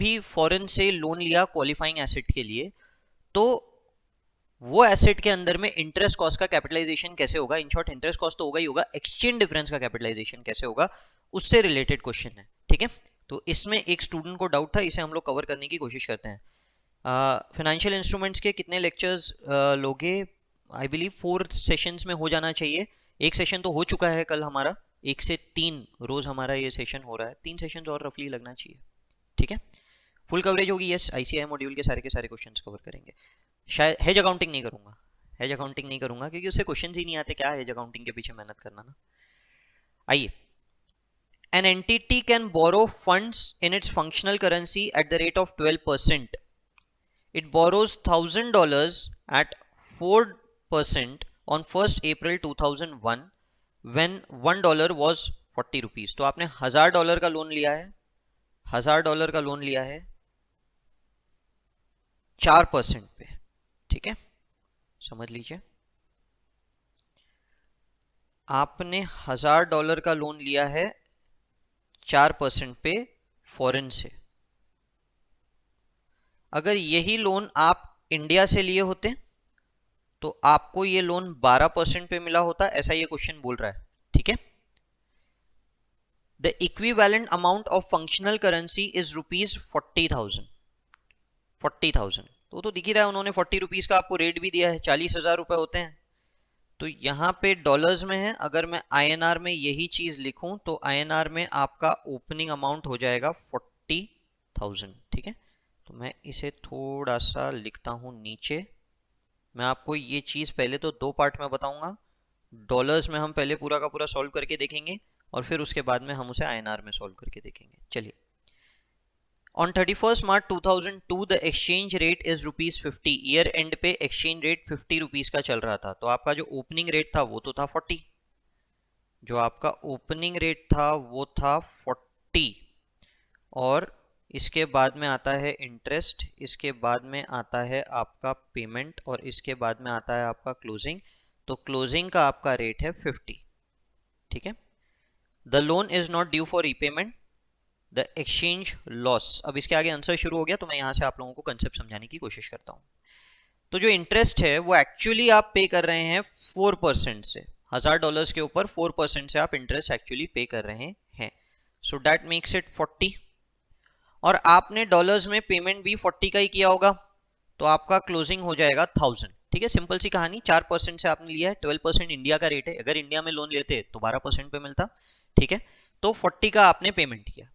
भी फॉरेन से लोन लिया क्वालिफाइंग एसेट के लिए, तो वो एसेट के अंदर में इंटरेस्ट कॉस्ट का कैपिटलाइजेशन कैसे होगा, इन शॉर्ट इंटरेस्ट कॉस्ट तो होगा ही होगा, एक्सचेंज डिफरेंस का कैपिटलाइजेशन कैसे होगा, उससे रिलेटेड क्वेश्चन है। ठीक है, तो इसमें एक स्टूडेंट को डाउट था, इसे हम लोग कवर करने की कोशिश करते हैं। फाइनेंशियल इंस्ट्रूमेंट्स के कितने लेक्चर्स लोगे? आई बिलीव 4 सेशंस में हो जाना चाहिए। एक सेशन तो हो चुका है कल हमारा, 1 से 3 रोज हमारा ये सेशन हो रहा है, 3 सेशन और रफली लगना चाहिए। ठीक है, फुल कवरेज होगी। यस, आईसीआई मॉड्यूल के सारे क्वेश्चंस कवर करेंगे। शायद हेज अकाउंटिंग नहीं करूंगा, हेज अकाउंटिंग नहीं करूंगा क्योंकि उससे क्वेश्चंस ही नहीं आते, क्या हेज अकाउंटिंग के पीछे मेहनत करना ना। आइए, an entity can borrow funds in its functional currency at the rate of 12%. It borrows $1,000 at 4% on 1st April 2001 when $1 was 40 rupees. तो आपने $1,000 का लोन लिया है, $1,000 का लोन लिया है 4% पे। ठीक है, समझ लीजिए, आपने $1,000 का लोन लिया है 4% पे फॉरेन से। अगर यही लोन आप इंडिया से लिए होते तो आपको ये लोन 12% पे मिला होता, ऐसा ये क्वेश्चन बोल रहा है। ठीक है, the equivalent amount of functional currency is ₹40,000। 40,000 तो दिख ही रहा है, उन्होंने 40 रुपीज का आपको रेट भी दिया है, 40,000 रुपए होते हैं। तो यहाँ पे डॉलर्स में है, अगर मैं आईएनआर में यही चीज लिखूं तो आईएनआर में आपका ओपनिंग अमाउंट हो जाएगा 40,000। ठीक है, तो मैं इसे थोड़ा सा लिखता हूं नीचे। मैं आपको ये चीज पहले तो 2 पार्ट में बताऊंगा, डॉलर्स में हम पहले पूरा का पूरा सॉल्व करके देखेंगे और फिर उसके बाद में हम उसे आईएनआर में सॉल्व करके देखेंगे। चलिए, on 31st March 2002 the exchange rate is ₹50। Year and पे एक्सचेंज रेट 50 रुपीज का चल रहा था, तो आपका जो ओपनिंग रेट था वो तो था 40, जो आपका ओपनिंग रेट था वो था 40, और इसके बाद में आता है इंटरेस्ट, इसके बाद में आता है आपका पेमेंट, और इसके बाद में आता है आपका क्लोजिंग। तो क्लोजिंग का आपका रेट है 50। ठीक है, the loan is not due for repayment, the exchange loss. अब इसके आगे आंसर शुरू हो गया, तो मैं यहां से आप लोगों को कंसेप्ट समझाने की कोशिश करता हूं। तो जो इंटरेस्ट है वो एक्चुअली आप पे कर रहे हैं 4% से, $1,000 के ऊपर 4% से आप इंटरेस्ट एक्चुअली पे कर रहे हैं। सो दैट मेक्स इट 40, और आपने डॉलर्स में पेमेंट भी 40 का ही किया होगा, तो आपका क्लोजिंग हो जाएगा 1000। ठीक है, सिंपल सी कहानी, 4% से आपने लिया है, 12% इंडिया का रेट है, अगर इंडिया में लोन लेते तो 12% पे मिलता। ठीक है, तो 40 का आपने पेमेंट किया।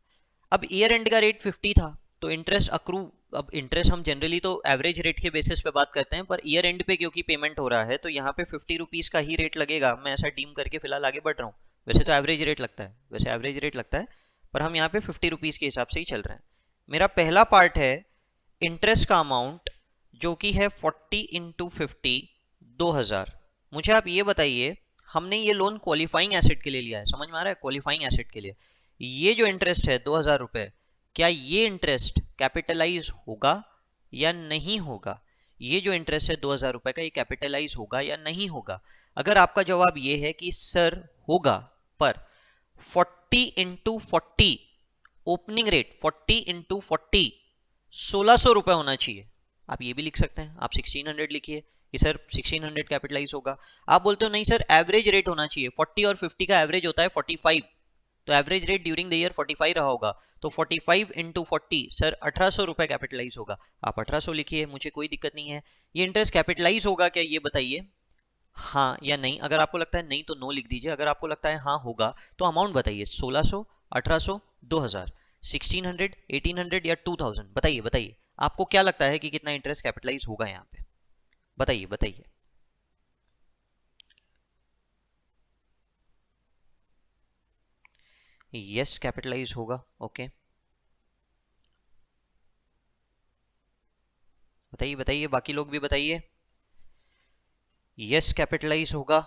अब ईयर एंड का रेट 50 था, तो इंटरेस्ट अक्रू, अब इंटरेस्ट हम जनरली तो एवरेज रेट के बेसिस पे बात करते हैं, पर ईयर एंड पे क्योंकि पेमेंट हो रहा है तो यहाँ पे 50 रुपीज का ही रेट लगेगा। मैं ऐसा डीम करके फिलहाल आगे बढ़ रहा हूँ, वैसे तो एवरेज रेट लगता है, वैसे एवरेज रेट लगता है, पर हम यहाँ पे 50 रुपीज के हिसाब से ही चल रहे हैं। मेरा पहला पार्ट है इंटरेस्ट का अमाउंट, जो कि है 40 इंटू 50, 2000। मुझे आप ये बताइए, हमने ये लोन क्वालिफाइंग एसेट के लिए लिया है, समझ में आ रहा है, क्वालिफाइंग एसेट के लिए ये जो इंटरेस्ट है 2000 रुपए, क्या ये इंटरेस्ट कैपिटलाइज होगा या नहीं होगा? ये जो इंटरेस्ट है 2000 रुपए का, ये कैपिटलाइज होगा या नहीं होगा? अगर आपका जवाब ये है कि सर होगा, पर 40 इंटू 40 ओपनिंग रेट, 40 इंटू 40 1600 रुपए होना चाहिए। आप ये भी लिख सकते हैं, आप 1600 लिखिए कि सर 1600 कैपिटलाइज होगा। आप बोलते हो नहीं सर एवरेज रेट होना चाहिए, 40 और 50 का एवरेज होता है 45, तो average rate during the year 45 रहा होगा, तो 45 इंटू 40 सर 1800 रुपए कैपिटलाइज होगा। आप 1800 लिखिए, मुझे कोई दिक्कत नहीं है। ये इंटरेस्ट कैपिटलाइज होगा क्या, ये बताइए हाँ या नहीं। अगर आपको लगता है नहीं तो नो लिख दीजिए, अगर आपको लगता है हाँ होगा तो अमाउंट बताइए, 1600, 1800, 2000, 1600, 1800 या 2000, बताइए बताइए, आपको क्या लगता है कि कितना इंटरेस्ट कैपिटलाइज होगा यहाँ पे, बताइए बताइए। यस, कैपिटलाइज होगा, ओके, बताइए बताइए, बाकी लोग भी बताइए। यस, कैपिटलाइज होगा।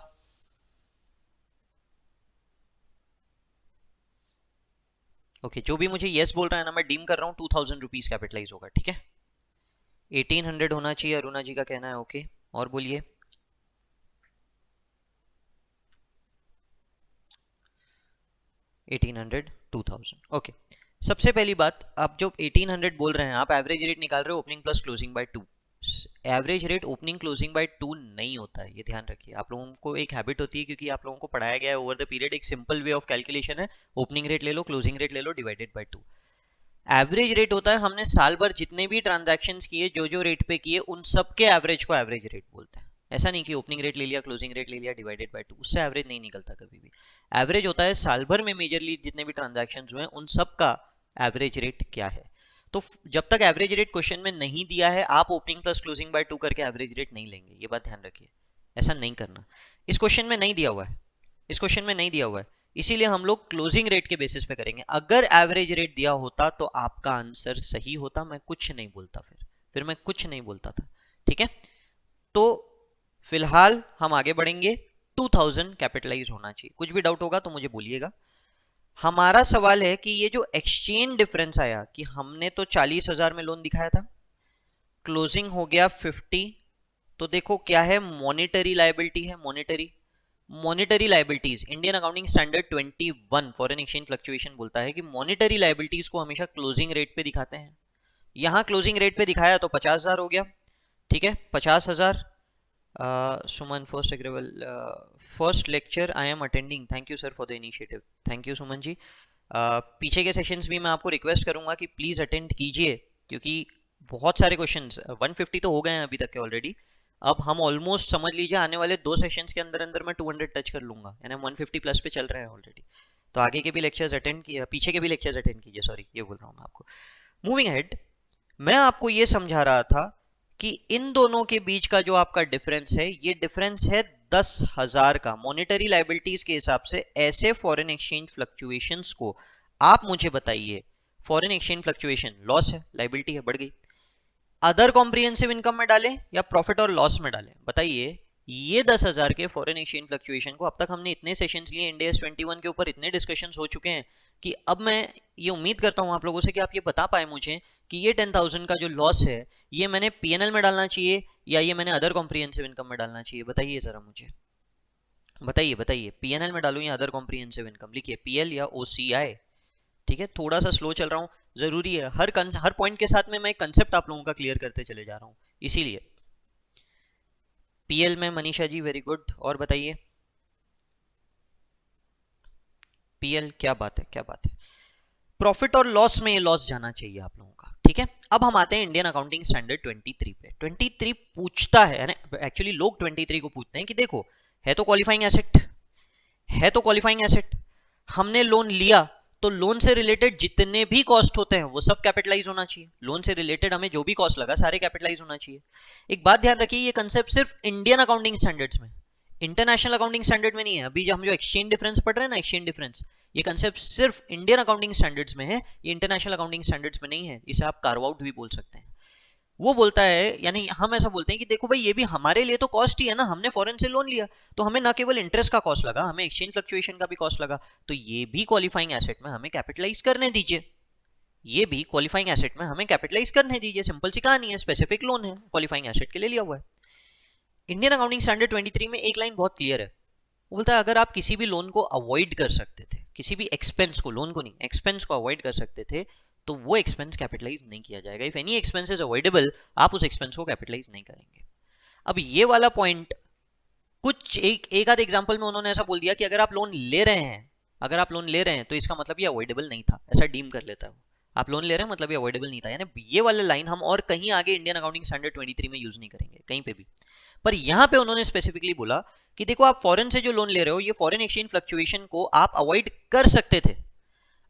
ओके, जो भी मुझे यस बोल रहा है ना, मैं डीम कर रहा हूँ 2000 रुपीज कैपिटलाइज होगा। ठीक है, 1800 होना चाहिए, अरुणा जी का कहना है। ओके, और बोलिए। 1800, 2000, ओके। सबसे पहली बात, आप जो 1800 बोल रहे हैं, आप एवरेज रेट निकाल रहे हो opening plus closing by 2। Average rate opening closing by 2 नहीं होता है, ये ध्यान रखिए। आप लोगों को एक हैबिट होती है, क्योंकि आप लोगों को पढ़ाया गया है ओवर द पीरियड, एक सिंपल वे ऑफ कैलकुलेशन है, ओपनिंग रेट ले लो, क्लोजिंग रेट ले लो, डिवाइडेड बाय 2। एवरेज रेट होता है हमने साल भर जितने भी ट्रांजैक्शंस किए, जो रेट पे किए, उन सब के एवरेज को एवरेज रेट बोलते हैं। ऐसा नहीं कि ओपनिंग रेट ले लिया, क्लोजिंग रेट ले लिया, डिवाइडेड बाय 2, उससे एवरेज नहीं निकलता कभी भी। एवरेज होता है साल भर में मेजरली जितने भी ट्रांजैक्शंस हुए उन सब का एवरेज रेट क्या है। तो जब तक एवरेज रेट क्वेश्चन में नहीं दिया है, आप ओपनिंग प्लस क्लोजिंग बाय 2 करके एवरेज रेट नहीं लेंगे, ये बात ध्यान रखिए। ऐसा नहीं करना, इस क्वेश्चन में नहीं दिया हुआ है, इस क्वेश्चन में नहीं दिया हुआ है, इसीलिए हम लोग क्लोजिंग रेट के बेसिस पे करेंगे। अगर एवरेज रेट दिया होता तो आपका आंसर सही होता, मैं कुछ नहीं बोलता, फिर मैं कुछ नहीं बोलता था, ठीक है। तो फिलहाल हम आगे बढ़ेंगे, 2000 कैपिटलाइज होना चाहिए। कुछ भी डाउट होगा तो मुझे बोलिएगा। हमारा सवाल है कि ये जो एक्सचेंज डिफरेंस आया कि हमने तो 40,000 में लोन दिखाया था, क्लोजिंग हो गया 50, तो देखो क्या है, मॉनिटरी लायबिलिटी है। Monetary liabilities, Indian accounting standard 21 foreign exchange fluctuation बोलता है कि मॉनिटरी लायबिलिटीज को हमेशा क्लोजिंग रेट पे दिखाते हैं। यहां क्लोजिंग रेट पे दिखाया तो 50,000 हो गया, ठीक है, 50,000। Suman first agreeable, first lecture I am attending, thank you sir for the initiative, thank you Suman ji. पीछे के सेशंस भी मैं आपको रिक्वेस्ट करूंगा कि प्लीज अटेंड कीजिए, क्योंकि बहुत सारे क्वेश्चंस 150 तो हो गए हैं अभी तक के ऑलरेडी। अब हम ऑलमोस्ट समझ लीजिए आने वाले 2 सेशंस के अंदर अंदर मैं 200 टच कर लूंगा, यानी 150 प्लस पे चल रहा है ऑलरेडी। तो आगे के भी लेक्चर्स अटेंड किए, पीछे के भी लेक्चर्स अटेंड कीजिए, सॉरी ये बोल रहा हूँ मैं आपको। मूविंग अहेड, मैं आपको ये समझा रहा था कि इन दोनों के बीच का जो आपका डिफरेंस है, ये डिफरेंस है 10,000 का। मॉनेटरी लायबिलिटीज के हिसाब से ऐसे फॉरेन एक्सचेंज फ्लक्चुएशंस को आप मुझे बताइए, फॉरेन एक्सचेंज फ्लक्चुएशन लॉस है, लायबिलिटी है, बढ़ गई, अदर कॉम्प्रिहेंसिव इनकम में डालें या प्रॉफिट और लॉस में डालें, बताइए। ये 10,000 के फॉरेन एक्सचेंज फ्लक्चुएशन को, अब तक हमने इतने सेशंस लिए, इंडिया 21 के ऊपर इतने डिस्कशंस हो चुके हैं कि अब मैं ये उम्मीद करता हूं आप लोगों से कि आप ये बता पाए मुझे कि ये 10,000 का जो लॉस है, ये मैंने पीएनएल में डालना चाहिए या ये मैंने अदर कॉम्प्रिहेंसिव इनकम में डालना चाहिए, बताइए जरा मुझे, बताइए पीएनएल में डालूं या अदर कॉम्प्रिहेंसिव इनकम, लिखिए पीएल या ओसीआई, ठीक है। थोड़ा सा स्लो चल रहा हूँ, जरूरी है, हर पॉइंट के साथ में मैं कंसेप्ट आप लोगों का क्लियर करते चले जा रहा हूँ, इसीलिए। पीएल में मनीषा जी, वेरी गुड, और बताइए पीएल, क्या बात है, क्या बात है। प्रॉफिट और लॉस में ये लॉस जाना चाहिए आप लोगों का, ठीक है। अब हम आते हैं इंडियन अकाउंटिंग स्टैंडर्ड 23 पे। 23 पूछता है, एक्चुअली लोग 23 को पूछते हैं कि देखो, है तो क्वालिफाइंग एसेट, है तो क्वालिफाइंग एसेट, हमने लोन लिया तो लोन से रिलेटेड जितने भी कॉस्ट होते हैं वो सब कैपिटलाइज होना चाहिए। लोन से रिलेटेड हमें जो भी कॉस्ट लगा सारे कैपिटलाइज होना चाहिए। एक बात ध्यान रखिए, ये कंसेप्ट सिर्फ इंडियन अकाउंटिंग स्टैंडर्ड्स में, इंटरनेशनल अकाउंटिंग स्टैंडर्ड में नहीं है। अभी हम जो एक्सचेंज डिफरेंस पढ़ रहे हैं ना, एक्सचेंज डिफरेंस, ये कंसेप्ट सिर्फ इंडियन अकाउंटिंग स्टैंडर्ड्स में है, ये इंटरनेशनल अकाउंटिंग स्टैंडर्ड्स में नहीं है। इसे आप कार्व आउट भी बोल सकते हैं। वो बोलता है, यानी हम ऐसा बोलते हैं कि देखो भाई, ये भी हमारे लिए तो कॉस्ट ही है ना, हमने फॉरेन से लोन लिया तो हमें ना केवल इंटरेस्ट का कॉस्ट लगा, हमें एक्सचेंज फ्लक्चुएशन का भी कॉस्ट लगा, तो ये भी क्वालिफाइंग एसेट में हमें कैपिटलाइज करने दीजिए, ये भी क्वालिफाइंग एसेट में हमें कैपिटलाइज करने दीजिए। सिंपल सी कहानी है, स्पेसिफिक लोन है, क्वालिफाइंग एसेट के लिए लिया हुआ है। इंडियन अकाउंटिंग स्टैंडर्ड 23 में एक लाइन बहुत क्लियर है, वो बोलता है अगर आप किसी भी लोन को अवॉइड कर सकते थे, किसी भी एक्सपेंस को, लोन को नहीं, एक्सपेंस को अवॉइड कर सकते थे, तो वो एक्सपेंस कैपिटलाइज नहीं किया जाएगा। If any expense is avoidable, आप उस एक्सपेंस को कैपिटलाइज नहीं करेंगे। अब ये वाला पॉइंट कुछ एक आध एग्जांपल में उन्होंने ऐसा बोल दिया कि अगर आप लोन ले रहे हैं, अगर आप लोन ले रहे हैं तो इसका मतलब ये अवॉइडेबल नहीं था, ऐसा डीम कर लेता है। आप लोन ले रहे हैं मतलब ये अवॉइडेबल नहीं था, यानी ये वाला लाइन हम और कहीं आगे इंडियन अकाउंटिंग स्टैंडर्ड 23 में यूज नहीं करेंगे कहीं पे भी। पर यहां पे उन्होंने स्पेसिफिकली बोला कि देखो, आप फॉरेन से जो लोन ले रहे हो, ये फॉरेन एक्सचेंज फ्लक्चुएशन को आप अवॉइड कर सकते थे,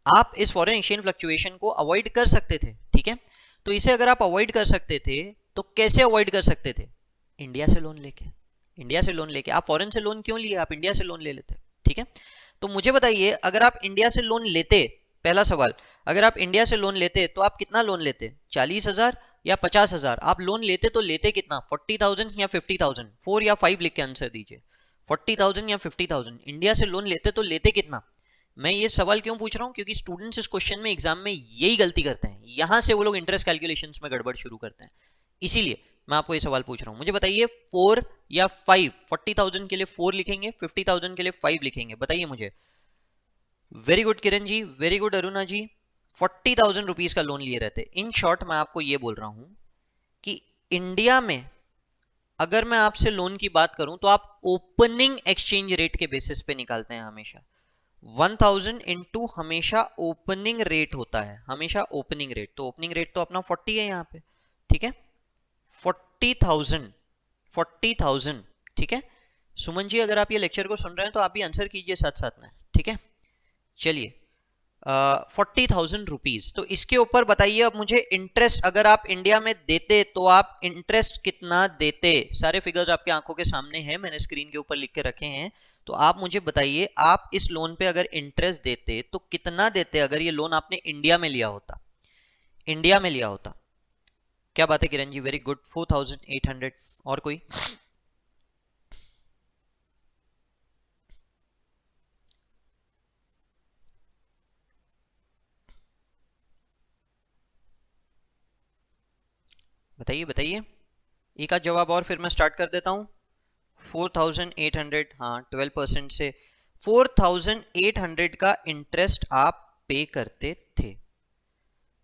आप इस फॉरेन एक्सचेंज फ्लक्चुएशन को अवॉइड कर सकते थे, ठीक है। तो इसे अगर आप अवॉइड कर सकते थे तो कैसे अवॉइड कर सकते थे? इंडिया से लोन लेके, इंडिया से लोन लेके। आप फॉरेन से लोन क्यों लिए, आप इंडिया से लोन ले लेते, ठीक है। तो मुझे बताइए, अगर आप इंडिया से लोन लेते, पहला सवाल, अगर आप इंडिया से लोन लेते तो आप कितना लोन लेते, 40,000 या 50,000? आप लोन लेते तो लेते कितना, 40,000 या 50,000? 4 या 5 लिख के आंसर दीजिए, 40,000 या 50,000? इंडिया से लोन लेते तो लेते कितना? मैं ये सवाल क्यों पूछ रहा हूं, क्योंकि स्टूडेंट्स इस क्वेश्चन में एग्जाम में यही गलती करते हैं, यहां से वो लोग इंटरेस्ट कैलकुलेशंस में गड़बड़ शुरू करते हैं, इसीलिए मैं आपको ये सवाल पूछ रहा हूं। मुझे बताइए 4 या 5? 40,000 के लिए 4 लिखेंगे, 50,000 के लिए 5 लिखेंगे, बताइए मुझे। Very good Kiran ji, very good Aruna जी, 40,000 रुपीज का लोन लिए रहते। इन शॉर्ट मैं आपको ये बोल रहा हूं कि इंडिया में अगर मैं आपसे लोन की बात करूं तो आप ओपनिंग एक्सचेंज रेट के बेसिस पे निकालते हैं हमेशा। 1000 इंटू हमेशा ओपनिंग रेट होता है, हमेशा ओपनिंग रेट। तो ओपनिंग रेट तो अपना 40 है यहाँ पे, ठीक है। 40,000, 40,000, ठीक है। सुमन जी अगर आप ये लेक्चर को सुन रहे हैं तो आप भी आंसर कीजिए साथ साथ में, ठीक है। चलिए 40,000 रुपीज, तो इसके ऊपर बताइए अब मुझे इंटरेस्ट अगर आप इंडिया में देते तो आप इंटरेस्ट कितना देते। सारे फिगर्स आपके आंखों के सामने हैं, मैंने स्क्रीन के ऊपर लिख के रखे हैं। तो आप मुझे बताइए आप इस लोन पे अगर इंटरेस्ट देते तो कितना देते अगर ये लोन आपने इंडिया में लिया होता, इंडिया में लिया होता। क्या बात है किरण जी, वेरी गुड, 4,800। और कोई? बताइए बताइए, एक आध जवाब और फिर मैं स्टार्ट कर देता हूं। 4,800, हाँ 12% से 4,800 का इंटरेस्ट आप पे करते थे।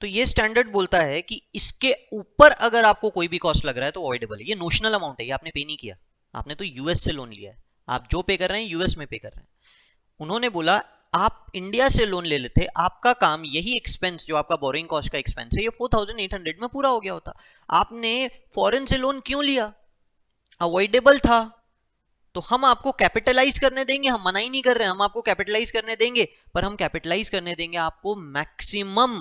तो ये स्टैंडर्ड बोलता है कि इसके ऊपर अगर आपको कोई भी कॉस्ट लग रहा है तो अवॉइडेबल है। ये नोशनल अमाउंट है, ये आपने पे नहीं किया, आपने तो यूएस से लोन लिया है। आप जो पे कर रहे हैं यूएस में पे कर रहे हैं। उन्होंने बोला आप इंडिया से लोन ले लेते, आपका काम यही एक्सपेंस जो आपका बोरिंग कॉस्ट का एक्सपेंस है ये 4,800 में पूरा हो गया होता। आपने फॉरेन से लोन क्यों लिया? अवॉइडेबल था। तो हम आपको कैपिटलाइज करने देंगे, हम मना ही नहीं कर रहे हैं, हम आपको कैपिटलाइज करने देंगे, पर हम कैपिटलाइज करने देंगे आपको मैक्सिमम,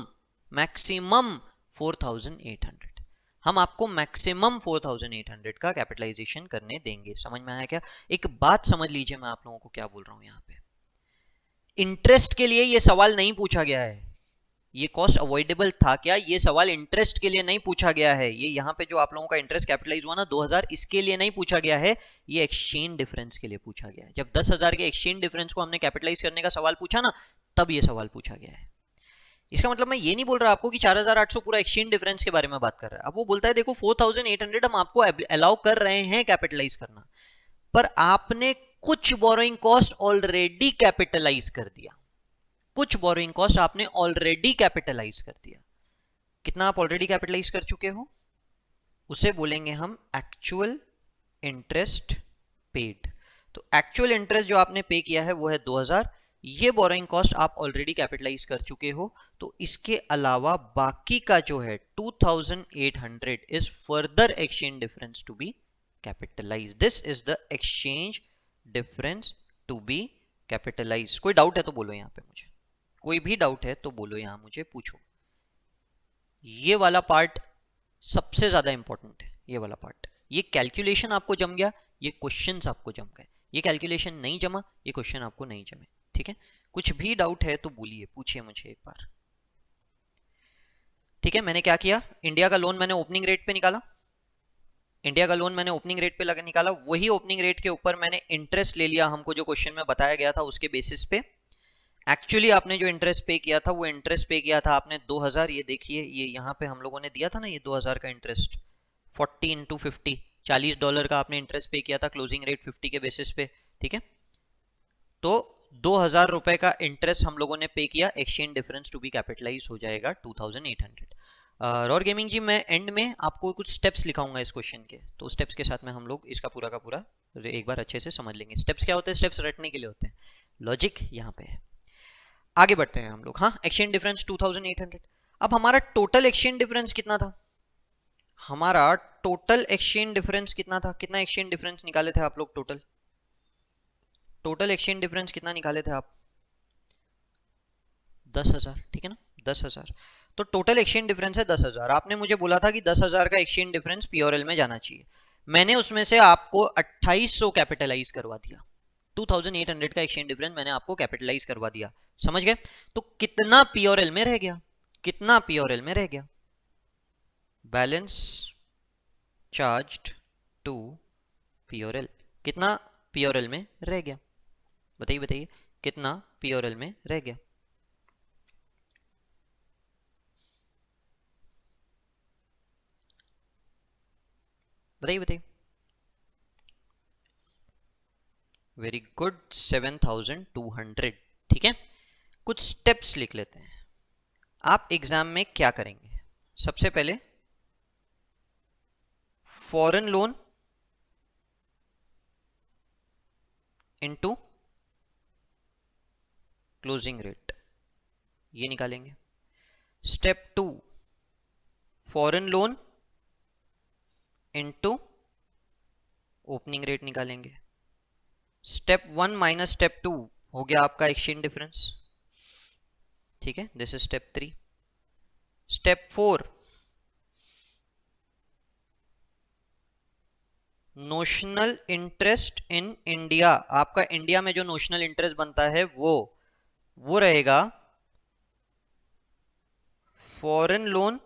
मैक्सिमम 4,800। हम आपको मैक्सिमम 4,800 का कैपिटलाइजेशन करने देंगे। समझ में आया क्या? एक बात समझ लीजिए, मैं आप लोगों को क्या बोल रहा हूं यहाँ पे। इंटरेस्ट के लिए ये सवाल नहीं पूछा गया है, ये कॉस्ट अवॉइडेबल था क्या, ये सवाल इंटरेस्ट के लिए नहीं पूछा गया है। ये यहाँ पे जो आप लोगों का इंटरेस्ट कैपिटलाइज हुआ ना 2,000, इसके लिए नहीं पूछा गया है, ये एक्सचेंज डिफरेंस के लिए पूछा गया है। जब 10,000 के एक्सचेंज डिफरेंस को हमने कैपिटलाइज करने का सवाल पूछा ना, तब ये सवाल पूछा गया है। इसका मतलब मैं ये नहीं बोल रहा आपको कि 4,800 पूरा एक्सचेंज डिफरेंस के बारे में बात कर रहा है। अब वो बोलता है देखो 4,800 हम आपको अलाउ कर रहे हैं कैपिटलाइज करना, पर आपने कुछ बोरोइंग कॉस्ट ऑलरेडी कैपिटलाइज कर दिया, कुछ बोरोइंग कॉस्ट आपने ऑलरेडी कैपिटलाइज कर दिया। कितना आप ऑलरेडी कैपिटलाइज कर चुके हो उसे बोलेंगे हम एक्चुअल इंटरेस्ट पेड। तो एक्चुअल इंटरेस्ट जो आपने पे किया है वो है 2,000, ये बोरोइंग कॉस्ट आप ऑलरेडी कैपिटलाइज कर चुके हो। तो इसके अलावा बाकी का जो है 2,800 is further exchange difference to be capitalize. This is the exchange difference to be capitalize. कोई डाउट है तो बोलो यहाँ पे, मुझे कोई भी डाउट है तो बोलो, यहां मुझे पूछो। ये वाला पार्ट सबसे ज्यादा इंपॉर्टेंट है, ये वाला पार्ट। ये कैलकुलेशन आपको जम गया, ये क्वेश्चंस आपको जम गए। ये कैलकुलेशन नहीं जमा, ये क्वेश्चन आपको नहीं जमे, ठीक है। कुछ भी डाउट है तो बोलिए, पूछिए मुझे एक बार, ठीक है। मैंने क्या किया, इंडिया का लोन मैंने ओपनिंग रेट पे निकाला, इंडिया का लोन मैंने ओपनिंग रेट पे लगा निकाला, वही ओपनिंग रेट के ऊपर मैंने इंटरेस्ट ले लिया, हमको जो क्वेश्चन में बताया गया था उसके बेसिस पे। एक्चुअली आपने जो इंटरेस्ट पे किया था वो इंटरेस्ट पे किया था आपने 2,000। ये देखिए, ये यहाँ पे हम लोगों ने दिया था ना, ये 2,000 का इंटरेस्ट 40 इंटू 50, $40 का आपने इंटरेस्ट पे किया था, क्लोजिंग रेट 50 के बेसिस पे, ठीक है। तो 2,000 रुपए का इंटरेस्ट हम लोगों ने पे किया, exchange difference to be capitalize हो जाएगा 2,800। रॉर गेमिंग जी, मैं एंड में आपको कुछ स्टेप्स लिखाऊंगा इस क्वेश्चन के, तो स्टेप्स के साथ में हम लोग इसका पूरा का पूरा एक बार अच्छे से समझ लेंगे। स्टेप्स क्या होते हैं? स्टेप्स रटने के लिए होते हैं, लॉजिक यहाँ पे है। आगे बढ़ते हैं हम लोग। हाँ, एक्सचेंज डिफरेंस 2,800। अब हमारा टोटल एक्सचेंज डिफरेंस कितना था? हमारा टोटल एक्सचेंज डिफरेंस कितना था? कितना एक्सचेंज डिफरेंस निकाले थे आप लोग? टोटल टोटल एक्सचेंज डिफरेंस कितना निकाले थे आप? 10,000, ठीक है ना, 10,000। तो टोटल एक्सचेंज डिफरेंस है 10,000। आपने मुझे बोला था कि 10,000 का एक्सचेंज डिफरेंस पीओरएल में जाना चाहिए, मैंने उसमें से आपको 2,800 कैपिटलाइज करवा दिया। 2,800 का एक्सचेंज डिफरेंस मैंने आपको कैपिटलाइज करवा दिया, समझ गए? तो कितना पीओरएल में रह गया? कितना पीओरएल में रह गया? बैलेंस चार्ज्ड टू पीओरएल, कितना पीओरएल में रह गया? बताइए बताइए, कितना पीओरएल में रह गया? बताइए बताइए। वेरी गुड, 7,200, ठीक है। कुछ स्टेप्स लिख लेते हैं। आप एग्जाम में क्या करेंगे? सबसे पहले foreign loan into closing rate, ये निकालेंगे। Step 2 foreign loan into opening rate निकालेंगे। स्टेप 1 माइनस स्टेप 2 हो गया आपका एक्सचेंज डिफरेंस, ठीक है, this is step 3। Step 4 notional interest in India, आपका इंडिया में जो नोशनल इंटरेस्ट बनता है वो रहेगा foreign loan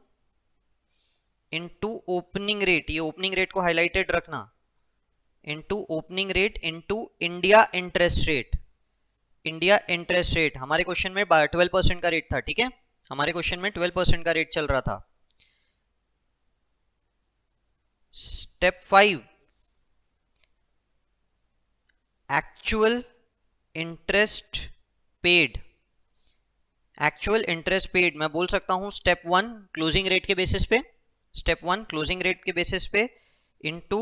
into opening rate, ये ओपनिंग रेट को हाईलाइटेड रखना, into opening rate into India interest rate. India interest rate हमारे क्वेश्चन में 12% का रेट था, ठीक है, हमारे क्वेश्चन में 12% का रेट चल रहा था। Step 5 actual interest paid, actual interest paid मैं बोल सकता हूं स्टेप 1 क्लोजिंग रेट के बेसिस पे, स्टेप 1 क्लोजिंग रेट के बेसिस पे into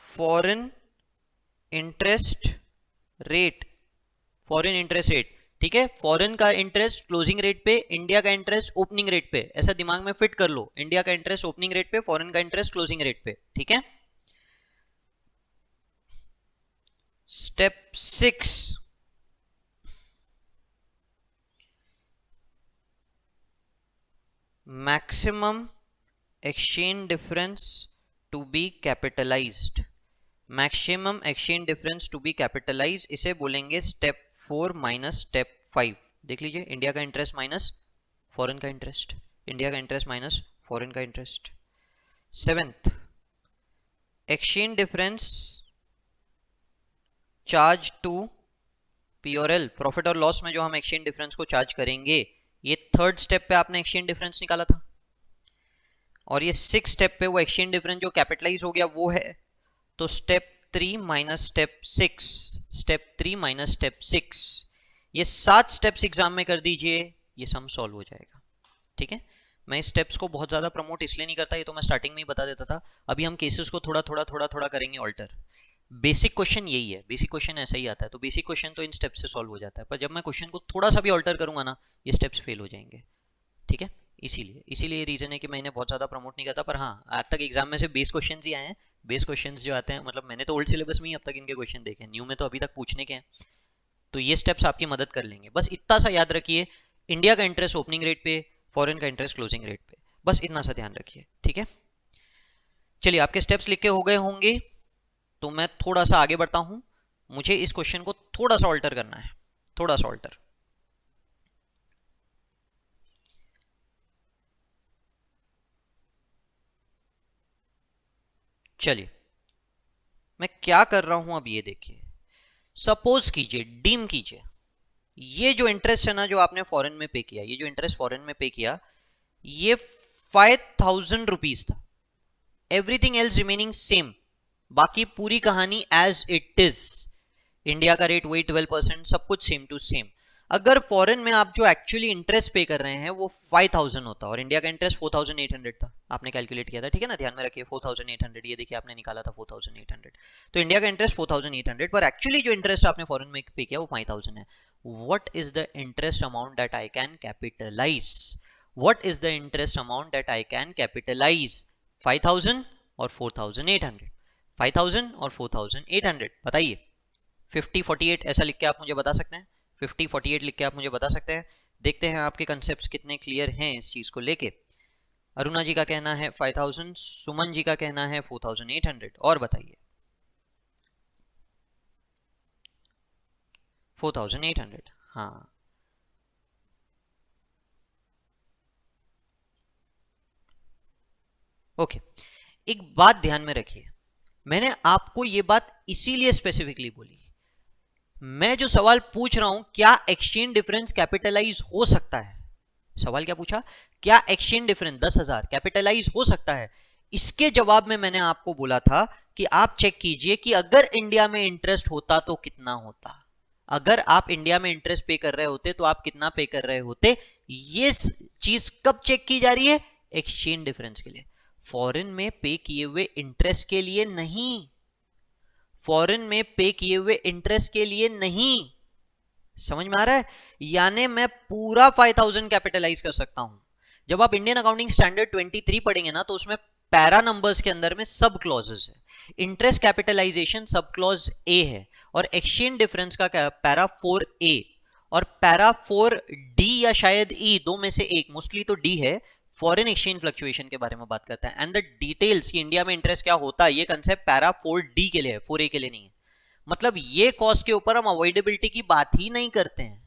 foreign interest rate, foreign interest rate, ठीक है, फॉरेन का इंटरेस्ट क्लोजिंग रेट पे, इंडिया का इंटरेस्ट ओपनिंग रेट पे, ऐसा दिमाग में फिट कर लो, इंडिया का इंटरेस्ट ओपनिंग रेट पे, फॉरेन का इंटरेस्ट क्लोजिंग रेट पे, ठीक है। Step 6 maximum exchange difference to be capitalized, maximum exchange difference to be capitalize, इसे बोलेंगे स्टेप 4 माइनस स्टेप 5। देख लीजिए, इंडिया का इंटरेस्ट माइनस फॉरेन का इंटरेस्ट, इंडिया का इंटरेस्ट माइनस फॉरेन का interest. 7th exchange difference charge to P&L, profit और loss में जो हम एक्सचेंज डिफरेंस को चार्ज करेंगे, ये 3rd स्टेप पे आपने एक्सचेंज डिफरेंस निकाला था, और ये 6th स्टेप पे वो एक्सचेंज डिफरेंस जो कैपिटलाइज हो गया वो है, तो step 3 minus step 6, step 3 minus step 6, ये 7 स्टेप्स एग्जाम में कर दीजिए, ये सम सॉल्व हो जाएगा, ठीक है। मैं इस स्टेप्स को बहुत ज्यादा प्रमोट इसलिए नहीं करता, ये तो मैं स्टार्टिंग में ही बता देता था, अभी हम केसेस को थोड़ा थोड़ा थोड़ा थोड़ा करेंगे ऑल्टर। बेसिक क्वेश्चन यही है, बेसिक क्वेश्चन ऐसा ही आता है, तो बेसिक क्वेश्चन तो इन स्टेप्स से सॉल्व हो जाता है, पर जब मैं क्वेश्चन को थोड़ा सा भी ऑल्टर करूंगा ना, ये स्टेप्स फेल हो जाएंगे, ठीक है। इसीलिए रीजन है कि मैंने बहुत ज्यादा प्रमोट नहीं करता, पर हाँ आज तक एग्जाम में से बेस क्वेश्चन ही आए हैं, बेस क्वेश्चंस जो आते हैं, मतलब मैंने तो ओल्ड सिलेबस में ही अब तक इनके क्वेश्चन देखे हैं, न्यू में तो अभी तक पूछने के हैं, तो ये स्टेप्स आपकी मदद कर लेंगे। बस इतना सा याद रखिए, इंडिया का इंटरेस्ट ओपनिंग रेट पे, फॉरेन का इंटरेस्ट क्लोजिंग रेट पे, बस इतना सा ध्यान रखिए, ठीक है। चलिए आपके स्टेप्स लिख के हो गए होंगे, तो मैं थोड़ा सा आगे बढ़ता हूं, मुझे इस क्वेश्चन को थोड़ा सा ऑल्टर करना है, थोड़ा सा ऑल्टर। चलिए मैं क्या कर रहा हूं अब ये देखिए, सपोज कीजिए, डीम कीजिए, ये जो इंटरेस्ट है ना जो आपने फॉरेन में पे किया, ये जो इंटरेस्ट फॉरेन में पे किया, ये 5000 रुपीज था, एवरीथिंग एल्स रिमेनिंग सेम, बाकी पूरी कहानी एज इट इज, इंडिया का रेट वही 12%, सब कुछ सेम टू सेम। अगर फॉरेन में आप जो एक्चुअली इंटरेस्ट पे कर रहे हैं वो 5000 होता और इंडिया का इंटरेस्ट 4800 था, आपने कैलकुलेट किया था, ठीक है ना, ध्यान में रखिए 4800, ये देखिए आपने निकाला था 4800, तो इंडिया का इंटरेस्ट 4800, पर एक्चुअली जो इंटरेस्ट आपने फॉरेन में पे किया वो 5000 है। What is the interest amount that I can capitalize, what is the interest amount that I can capitalize, 5000 और 4800, 5000 और 4800, बताइए। 5048 ऐसा लिख के आप मुझे बता सकते हैं, 5048 लिख के आप मुझे बता सकते हैं। देखते हैं आपके कंसेप्ट्स कितने क्लियर हैं इस चीज को लेके। अरुणा जी का कहना है 5000, सुमन जी का कहना है 4800, और बताइए। 4800, हाँ ओके। एक बात ध्यान में रखिए, मैंने आपको ये बात इसीलिए स्पेसिफिकली बोली, मैं जो सवाल पूछ रहा हूं, क्या एक्सचेंज डिफरेंस कैपिटलाइज हो सकता है, सवाल क्या पूछा, क्या एक्सचेंज डिफरेंस 10,000 कैपिटलाइज हो सकता है, इसके जवाब में मैंने आपको बोला था कि आप चेक कीजिए कि अगर इंडिया में इंटरेस्ट होता तो कितना होता, अगर आप इंडिया में इंटरेस्ट पे कर रहे होते तो आप कितना पे कर रहे होते, ये चीज कब चेक की जा रही है, एक्सचेंज डिफरेंस के लिए, फॉरेन में पे किए हुए इंटरेस्ट के लिए नहीं, फॉरेन में पे किए हुए इंटरेस्ट के लिए नहीं, समझ में आ रहा है, यानी मैं पूरा 5000 कैपिटलाइज कर सकता हूं। जब आप इंडियन अकाउंटिंग स्टैंडर्ड 23 पढ़ेंगे ना, तो उसमें पैरा नंबर्स के अंदर में सब क्लॉजेस है, interest capitalization sub clause A है, और एक्सचेंज डिफरेंस का क्या, पैरा 4A और पैरा 4D या शायद ई, दो में से एक, मोस्टली तो डी है, फॉरेन एक्सचेंज फ्लक्चुएशन के बारे में बात करता है, एंड द डिटेल्स कि इंडिया में इंटरेस्ट क्या होता है, ये कंसेप्ट पैरा 4D के लिए है, 4A के लिए नहीं है। मतलब ये कॉस्ट के ऊपर हम अवॉइडेबिलिटी की बात ही नहीं करते हैं,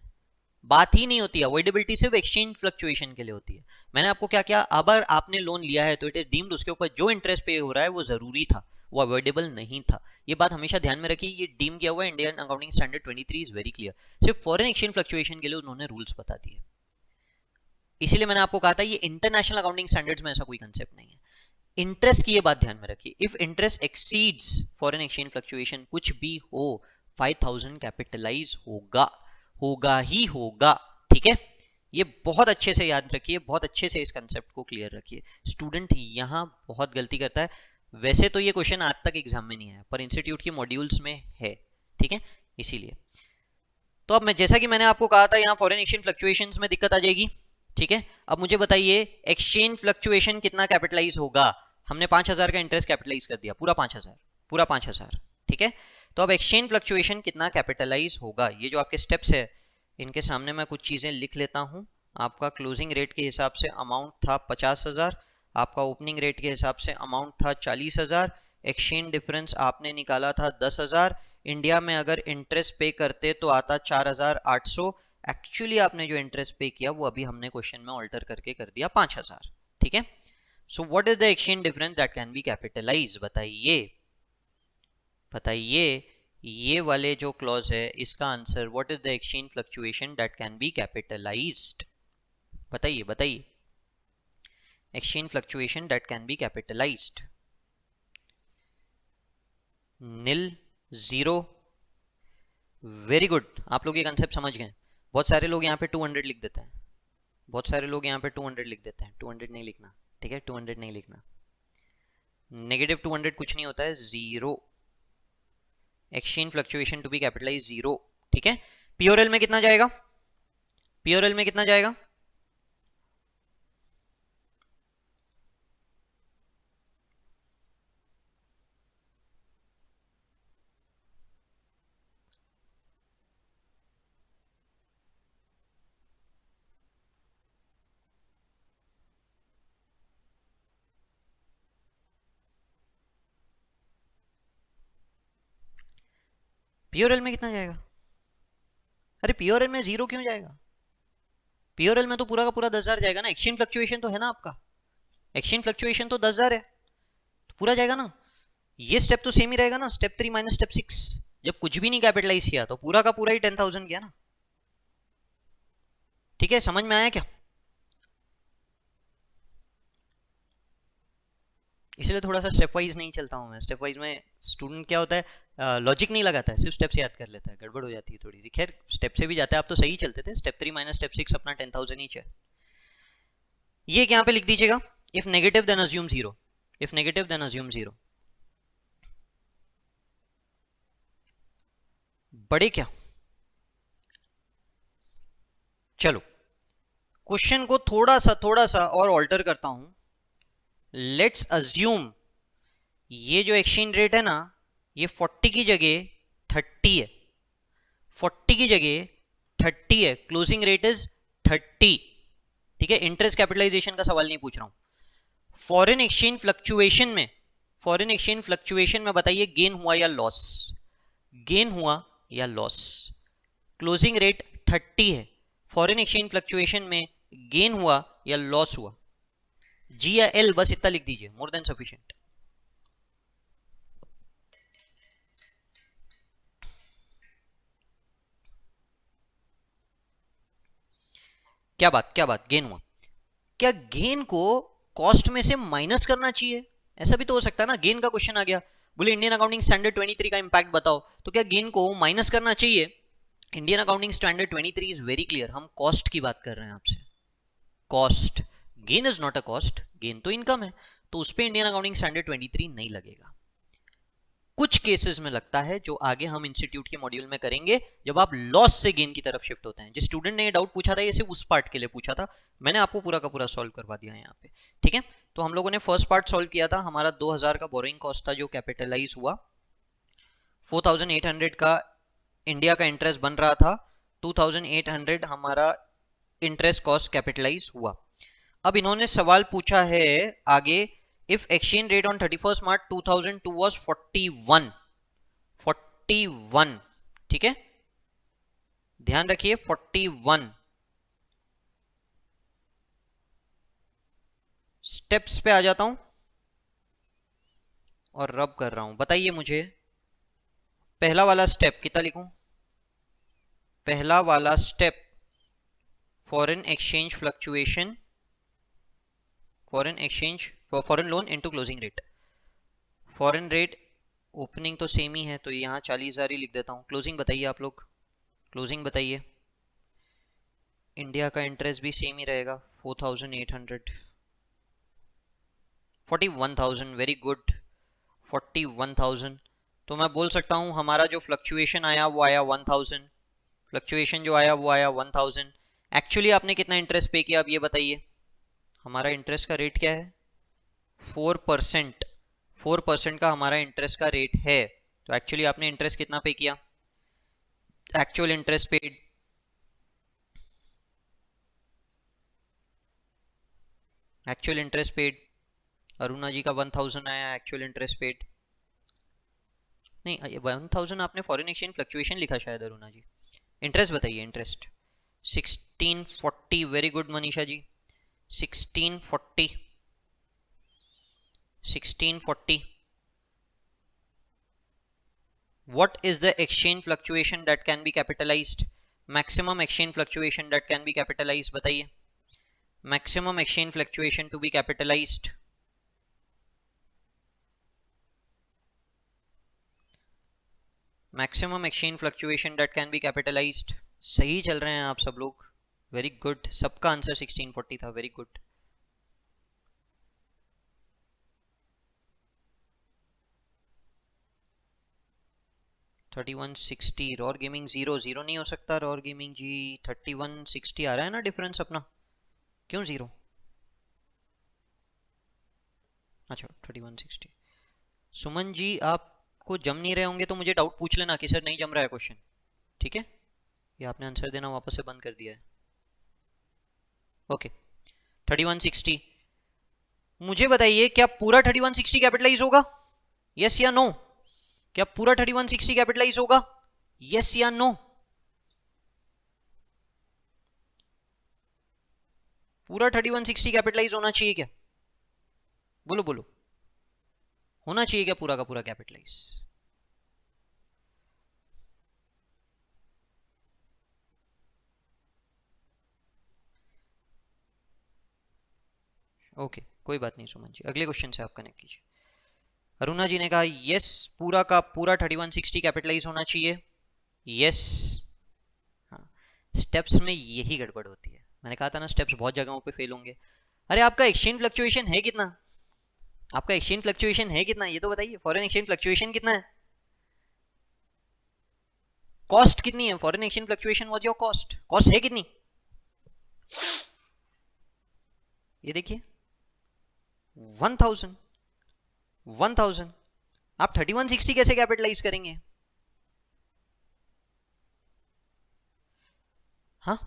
बात ही नहीं होती है, अवॉइडेबिलिटी सिर्फ एक्सचेंज फ्लक्चुएशन के लिए होती है। मैंने आपको क्या किया, अगर आपने लोन लिया है तो इट इज डीम्ड, उसके ऊपर जो इंटरेस्ट पे हो रहा है वो जरूरी था, वो अवॉइडेबल नहीं था, ये बात हमेशा ध्यान में रखिए, ये डीम किया हुआ है, Indian accounting standard 23 is very clear, सिर्फ फॉरेन एक्सचेंज फ्लक्चुएशन के लिए उन्होंने रूल्स बता दिए, इसीलिए मैंने आपको कहा था ये इंटरनेशनल अकाउंटिंग स्टैंडर्ड्स में ऐसा कोई कंसेप्ट नहीं है। इंटरेस्ट की ये बात ध्यान में रखिए, if interest exceeds foreign exchange fluctuation, कुछ भी हो 5000 कैपिटलाइज होगा, होगा ही होगा, ठीक है, ये बहुत अच्छे से याद रखिए, बहुत अच्छे से इस कंसेप्ट को क्लियर रखिए। स्टूडेंट यहां बहुत गलती करता है, वैसे तो ये क्वेश्चन आज तक एग्जाम में नहीं आया, पर इंस्टीट्यूट के मॉड्यूल्स में है, ठीक है, इसीलिए। तो अब मैं, जैसा कि मैंने आपको कहा था, यहाँ फॉरेन एक्सचेंज फ्लक्चुएशंस में दिक्कत आ जाएगी, ठीक है। अब मुझे बताइए एक्सचेंज फ्लक्चुएशन कितना कैपिटलाइज होगा, हमने 5000 का इंटरेस्ट कैपिटलाइज कर दिया, पूरा 5000, पूरा 5000, ठीक है। तो अब एक्सचेंज फ्लक्चुएशन कितना कैपिटलाइज होगा, ये जो आपके स्टेप्स है, इनके सामने मैं कुछ चीजें लिख लेता हूं। आपका क्लोजिंग रेट के हिसाब से अमाउंट था 50,000, आपका ओपनिंग रेट के हिसाब से अमाउंट था 40,000, एक्सचेंज डिफरेंस आपने निकाला था 10,000, इंडिया में अगर इंटरेस्ट पे करते तो आता 4,800, एक्चुअली आपने जो इंटरेस्ट पे किया वो अभी हमने क्वेश्चन में ऑल्टर करके कर दिया 5,000, ठीक है। So what is the exchange difference that can be capitalize, बताइए बताइए, ये वाले जो क्लॉज है इसका answer, what is the exchange fluctuation that can be capitalized, बताइए बताइए, exchange fluctuation that can be capitalized, nil, zero, very good, आप लोग ये कंसेप्ट समझ गए। बहुत सारे लोग यहाँ पे 200 लिख देते हैं, बहुत सारे लोग यहाँ पे 200 लिख देते हैं, 200 नहीं लिखना, ठीक है, 200 नहीं लिखना, नेगेटिव 200 कुछ नहीं होता है, zero, exchange fluctuation to be capitalize zero, ठीक है। पीओरएल में कितना जाएगा, पीओरएल में कितना जाएगा, पीओरएल में कितना जाएगा, अरे पीओरएल में जीरो क्यों जाएगा, पीओरएल में तो पूरा का पूरा 10,000 जाएगा ना, एक्सचेंज फ्लक्चुएशन तो है ना आपका, एक्सचेंज फ्लक्चुएशन तो 10,000 है, तो पूरा जाएगा ना, ये स्टेप तो सेम ही रहेगा ना, स्टेप 3 माइनस स्टेप 6, जब कुछ भी नहीं कैपिटलाइज किया तो पूरा का पूरा ही 10,000 गया ना, ठीक है, समझ में आया क्या, इसलिए थोड़ा सा स्टेप वाइज नहीं चलता हूँ मैं, स्टेप वाइज में स्टूडेंट क्या होता है, लॉजिक नहीं लगाता है, सिर्फ स्टेप्स याद कर लेता है, गड़बड़ हो जाती है थोड़ी सी, खैर स्टेप से भी जाता है, आप तो सही चलते थे, स्टेप 3 माइनस स्टेप 6 अपना 10,000 ईच है, ये यहाँ पे लिख दीजिएगा, if negative then assume zero, if negative then assume zero, बड़े क्या, चलो क्वेश्चन को थोड़ा सा और ऑल्टर करता हूं, लेट्स अज्यूम ये जो एक्सचेंज रेट है ना, ये 40 की जगह 30 है, 40 की जगह 30 है, क्लोजिंग रेट इज 30, ठीक है, इंटरेस्ट कैपिटलाइजेशन का सवाल नहीं पूछ रहा हूं। फॉरेन एक्सचेंज फ्लक्चुएशन में, फॉरेन एक्सचेंज फ्लक्चुएशन में बताइए गेन हुआ या लॉस, गेन हुआ या लॉस, क्लोजिंग रेट 30 है, फॉरेन एक्सचेंज फ्लक्चुएशन में गेन हुआ या लॉस हुआ, जी या एल, बस इतना लिख दीजिए, मोर देन सफिशिएंट। क्या बात, क्या बात, गेन हुआ, क्या गेन को कॉस्ट में से माइनस करना चाहिए, ऐसा भी तो हो सकता है ना, गेन का क्वेश्चन आ गया, बोले इंडियन अकाउंटिंग स्टैंडर्ड 23 का इंपैक्ट बताओ, तो क्या गेन को माइनस करना चाहिए, Indian accounting standard 23 is very clear, हम कॉस्ट की बात कर रहे हैं आपसे, cost, gain is not a cost, gain तो इनकम है, तो उस पर इंडियन अकाउंटिंग स्टैंडर्ड 23 नहीं लगेगा। कुछ केसेस में लगता है जो आगे हम इंस्टीट्यूट के मॉड्यूल में करेंगे, जब आप लॉस से गेन की तरफ शिफ्ट होते हैं। जिस स्टूडेंट ने ये डाउट पूछा था ये सिर्फ उस पार्ट के लिए पूछा था, मैंने आपको पूरा का पूरा सॉल्व करवा दिया है यहाँ पे, ठीक है। तो हम लोगों ने फर्स्ट पार्ट सॉल्व किया था, हमारा 2000 का बोरोइंग कॉस्ट था जो कैपिटलाइज हुआ, 4800 का इंडिया का इंटरेस्ट बन रहा था, 2800 हमारा इंटरेस्ट कॉस्ट कैपिटलाइज हुआ। अब इन्होंने सवाल पूछा है आगे, if exchange rate on 31 March 2002 was 41, ठीक है, ध्यान रखिए 41। स्टेप्स पे आ जाता हूं और रब कर रहा हूं, बताइए मुझे पहला वाला स्टेप कितना लिखूं, पहला वाला step foreign exchange fluctuation, foreign loan into closing rate, foreign rate opening तो सेम ही है तो यहाँ 40,000 ही लिख देता हूँ, क्लोजिंग बताइए आप लोग, क्लोजिंग बताइए, इंडिया का इंटरेस्ट भी सेम ही रहेगा 4,800, 41,000, वेरी गुड 41,000। तो मैं बोल सकता हूँ हमारा जो फ्लक्चुएशन आया वो आया 1,000, फ्लक्चुएशन जो आया वो आया 1,000। एक्चुअली आपने कितना इंटरेस्ट पे किया अब ये बताइए, हमारा इंटरेस्ट का रेट क्या है 4%, 4% का हमारा इंटरेस्ट का रेट है, तो एक्चुअली आपने इंटरेस्ट कितना पे किया, actual interest paid, actual interest paid, Aruna ji का 1,000 आया एक्चुअल इंटरेस्ट पेड, नहीं 1,000 आपने फॉरेन एक्सचेंज फ्लक्चुएशन लिखा शायद अरुणा जी, इंटरेस्ट बताइए, interest 1640, very good Manisha ji 1640, 1640। What is the exchange fluctuation that can be capitalized? Maximum exchange fluctuation that can be capitalized बताइए, maximum exchange fluctuation to be capitalized, maximum exchange fluctuation that can be capitalized। सही चल रहे हैं आप सब लोग, very good, सबका answer 1640 था, very good. $3160, roar gaming zero नहीं हो सकता, रॉर गेमिंग जी 3160 आ रहा है ना डिफरेंस अपना, क्यों जीरो, अच्छा 3160। सुमन जी आपको जम नहीं रहे होंगे तो मुझे डाउट पूछ लेना कि सर नहीं जम रहा है क्वेश्चन, ठीक है, ये आपने आंसर देना वापस से बंद कर दिया है, ओके 3160। मुझे बताइए क्या पूरा 3160 कैपिटलाइज होगा, यस या नो, क्या पूरा 3160 कैपिटलाइज होगा, यस या नो, पूरा 3160 कैपिटलाइज होना चाहिए क्या, बोलो बोलो, होना चाहिए क्या पूरा का पूरा कैपिटलाइज, ओके कोई बात नहीं सुमन जी, अगले क्वेश्चन से आप कनेक्ट कीजिए। अरुणा जी ने कहा यस पूरा का पूरा 3160 कैपिटलाइज होना चाहिए, यस। हाँ, स्टेप्स में यही गड़बड़ होती है, मैंने कहा था ना स्टेप्स बहुत जगहों पे फेल होंगे। अरे आपका एक्सचेंज फ्लक्चुएशन है कितना, आपका एक्सचेंज फ्लक्चुएशन है कितना ये तो बताइए, फॉरेन एक्सचेंज फ्लक्चुएशन कितना है, कॉस्ट कितनी है, foreign exchange fluctuation was your cost, cost है कितनी, ये देखिए 1000, 1000, आप 3160 कैसे कैपिटलाइज करेंगे, हाँ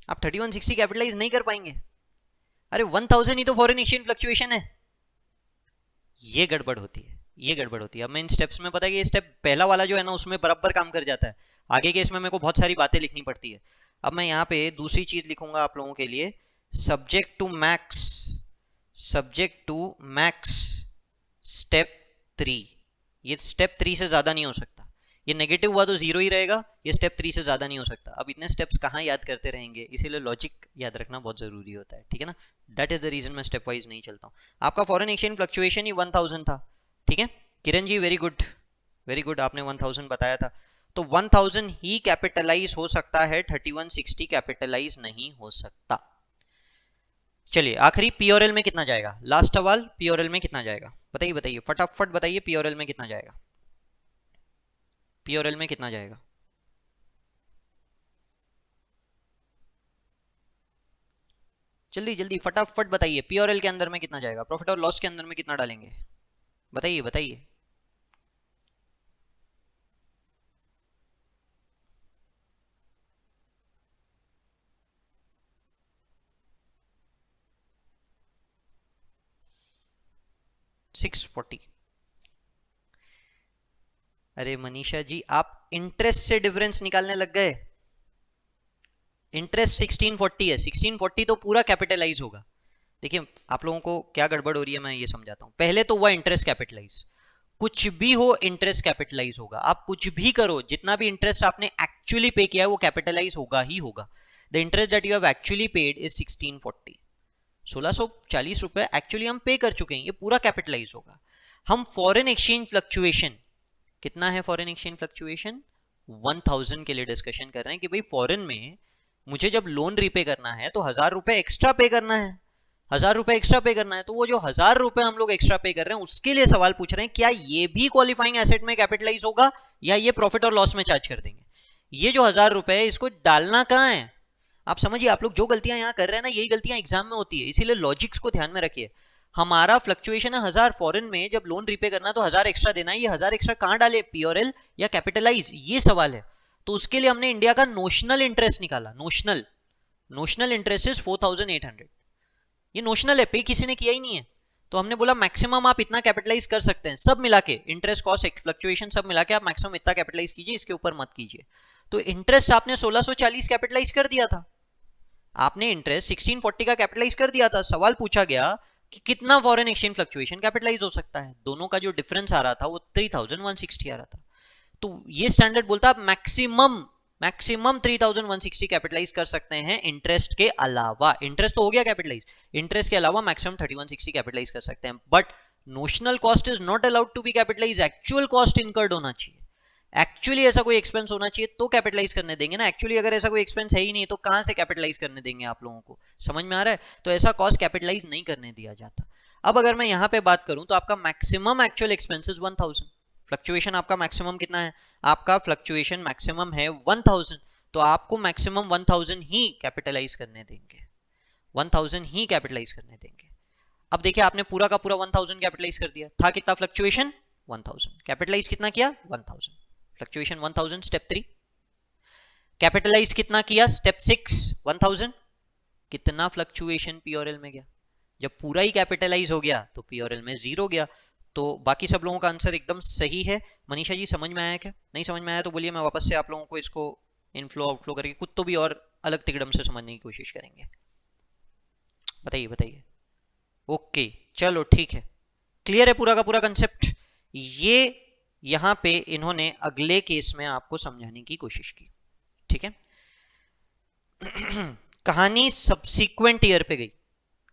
आप 3160 कैपिटलाइज नहीं कर पाएंगे, अरे 1000 ही तो फॉरेन एक्सचेंज फ्लक्चुएशन है, ये गड़बड़ होती है, ये गड़बड़ होती है। अब मैं इन स्टेप्स में पता है कि ये स्टेप पहला वाला जो है ना उसमें बराबर काम कर जाता है, आगे के इसमें मेरे को बहुत सारी बातें लिखनी पड़ती है। अब मैं यहाँ पे दूसरी चीज लिखूंगा आप लोगों के लिए, subject to max, subject to max step 3, ये स्टेप 3 से ज्यादा नहीं हो सकता, ये नेगेटिव हुआ तो जीरो ही रहेगा, ये स्टेप 3 से ज्यादा नहीं हो सकता। अब इतने स्टेप्स कहाँ याद करते रहेंगे, इसीलिए लॉजिक याद रखना बहुत जरूरी होता है, ठीक है ना, दैट इज द रीजन मैं स्टेप वाइज नहीं चलता हूँ। आपका फॉरेन एक्सचेंज फ्लक्चुएशन ही 1000 था, ठीक है Kiran ji, very good very good, आपने 1000 बताया था। तो 1000 ही कैपिटलाइज हो सकता है, 3160 कैपिटलाइज नहीं हो सकता। चलिए आखिरी, पी और एल में कितना जाएगा, लास्ट सवाल, पी और एल में कितना जाएगा, बताइए बताइए फटाफट बताइए, पी और एल में कितना जाएगा, पी और एल में कितना जाएगा। जल्दी जल्दी फटाफट बताइए, पी और एल के अंदर में कितना जाएगा, प्रॉफिट और लॉस के अंदर में कितना डालेंगे, बताइए बताइए। Six forty. अरे मनीषा जी, आप इंटरेस्ट से डिफरेंस निकालने लग गए। इंटरेस्ट 1640 है, 1640 तो पूरा कैपिटलाइज होगा। देखिए आप लोगों को क्या गड़बड़ हो रही है, मैं ये समझाता हूँ। पहले तो हुआ इंटरेस्ट कैपिटलाइज, कुछ भी हो इंटरेस्ट कैपिटलाइज होगा। आप कुछ भी करो, जितना भी इंटरेस्ट आपने एक्चुअली पे किया है वो कैपिटलाइज होगा ही होगा। The interest that you have actually paid is 1640, 1640 रुपए एक्चुअली हम पे कर चुके हैं, ये पूरा कैपिटलाइज होगा। हम फॉरेन एक्सचेंज फ्लक्चुएशन, कितना है फॉरेन एक्सचेंज फ्लक्चुएशन, 1000 के लिए डिस्कशन कर रहे हैं कि भाई फॉरेन में मुझे जब लोन रीपे करना है तो 1000 रुपए एक्स्ट्रा पे करना है, 1000 रुपए एक्स्ट्रा पे करना है। तो वो जो 1000 रुपए हम लोग एक्स्ट्रा पे कर रहे हैं उसके लिए सवाल पूछ रहे हैं, क्या ये भी क्वालिफाइंग एसेट में कैपिटलाइज होगा या ये प्रॉफिट और लॉस में चार्ज कर देंगे। ये जो 1000 रुपए है इसको डालना कहाँ है, आप समझिए। आप लोग जो गलतियां यहाँ कर रहे हैं ना, यही गलतियां एग्जाम में होती है, इसीलिए लॉजिक्स को ध्यान में रखिए। हमारा फ्लक्चुएशन है 1000, फॉरेन में जब लोन रीपे करना तो 1000 एक्स्ट्रा देना है। ये 1000 एक्स्ट्रा कहाँ डाले, पी और एल या कैपिटलाइज, ये सवाल है। तो उसके लिए हमने इंडिया का नोशनल इंटरेस्ट निकाला, नोशनल, नोशनल इंटरेस्ट इज 4800, ये नोशनल है, पे किसी ने किया ही नहीं है। तो हमने बोला मैक्सिमम आप इतना कैपिटलाइज कर सकते हैं, सब मिला के, इंटरेस्ट कॉस्ट फ्लक्चुएशन सब मिला के आप मैक्सिमम इतना कैपिटलाइज कीजिए, इसके ऊपर मत कीजिए। तो इंटरेस्ट आपने 1640 कैपिटलाइज कर दिया था, आपने इंटरेस्ट 1640 का कैपिटलाइज कर दिया था। सवाल पूछा गया कि कितना फॉरेन एक्सचेंज फ्लक्चुएशन कैपिटलाइज हो सकता है, दोनों का जो डिफरेंस आ रहा था वो 3160 आ रहा था। तो ये स्टैंडर्ड बोलता है मैक्सिमम, मैक्सिमम 3160 कैपिटलाइज कर सकते हैं इंटरेस्ट के अलावा। इंटरेस्ट तो हो गया कैपिटलाइज, इंटरेस्ट के अलावा मैक्सिमम 3160 कैपिटलाइज कर सकते हैं। But notional cost is not allowed to be capitalize, actual cost incurred होना चाहिए। एक्चुअली ऐसा कोई एक्सपेंस होना चाहिए तो कैपिटलाइज करने देंगे ना। एक्चुअली अगर ऐसा कोई एक्सपेंस है ही नहीं तो कहां से कैपिटलाइज करने देंगे आप लोगों को, समझ में आ रहा है। तो ऐसा कॉस्ट कैपिटलाइज नहीं करने दिया जाता। अब अगर मैं यहां पे बात करूं तो आपका मैक्सिमम एक्चुअल एक्सपेंसेस 1000, फ्लक्चुएशन आपका मैक्सिमम कितना है, आपका फ्लक्चुएशन मैक्सिमम है 1000, तो आपको मैक्सिमम 1000 ही कैपिटलाइज करने देंगे, 1000 ही कैपिटलाइज करने देंगे। अब देखिए आपने पूरा का पूरा 1000 कैपिटलाइज कर दिया था, कितना फ्लक्चुएशन 1000, कैपिटलाइज कितना किया 1000, फ्लक्चुएशन 1000 स्टेप 3, कैपिटलाइज कितना किया स्टेप 6 1000, कितना फ्लक्चुएशन पी और एल में गया। जब पूरा ही कैपिटलाइज हो गया तो पी और एल में 0 गया। तो बाकी सब लोगों का आंसर एकदम सही है। मनीषा जी समझ में आया क्या, नहीं समझ में आया तो बोलिए, मैं वापस से आप लोगों को इसको इनफ्लो आउटफ्लो करके खुद तो भी और अलग तिकड़म से समझने की कोशिश करेंगे। बताइए बताइए। ओके चलो ठीक है, क्लियर है पूरा का पूरा कंसेप्ट। ये यहां पे इन्होंने अगले केस में आपको समझाने की कोशिश की, ठीक है। कहानी सब्सिक्वेंट ईयर पे गई,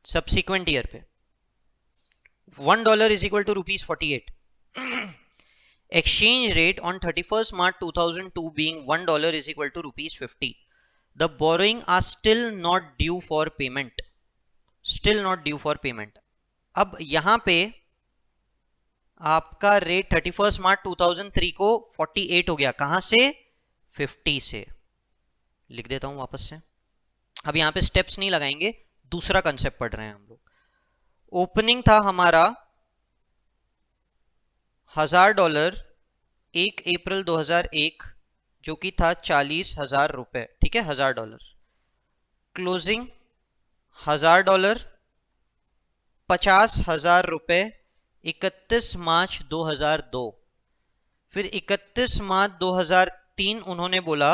सब्सिक्वेंट ईयर पे $1 is equal to ₹48. Exchange rate on 31st March 2002 being $1 is equal to ₹50. The borrowing are still not due for payment. Still not due for payment. अब यहां पे आपका रेट 31 मार्च 2003 को 48 हो गया, कहां से 50 से। लिख देता हूं वापस से, अब यहां पे स्टेप्स नहीं लगाएंगे, दूसरा कंसेप्ट पढ़ रहे हैं हम लोग। ओपनिंग था हमारा $1000 1 अप्रैल 2001, जो कि था 40,000 रुपए, ठीक है, $1000। क्लोजिंग $1000 50,000 रुपए 31 मार्च 2002। फिर 31 मार्च 2003 उन्होंने बोला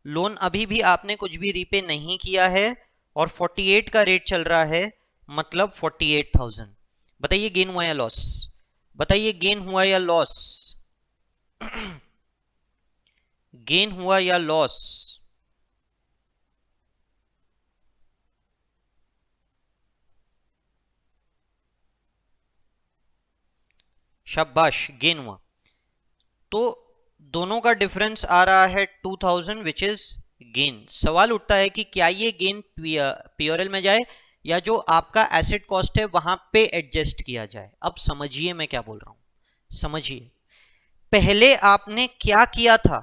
लोन अभी भी आपने कुछ भी रीपे नहीं किया है और 48 का रेट चल रहा है, मतलब 48,000। बताइए गेन हुआ या लॉस, बताइए गेन हुआ या लॉस, गेन हुआ या लॉस। शाबाश, गेन हुआ। तो दोनों का डिफरेंस आ रहा है 2000 विच इज गेन। सवाल उठता है कि क्या ये गेन पीओरएल में जाए या जो आपका एसेट कॉस्ट है वहां पे एडजस्ट किया जाए। अब समझिए मैं क्या बोल रहा हूं, समझिए। पहले आपने क्या किया था,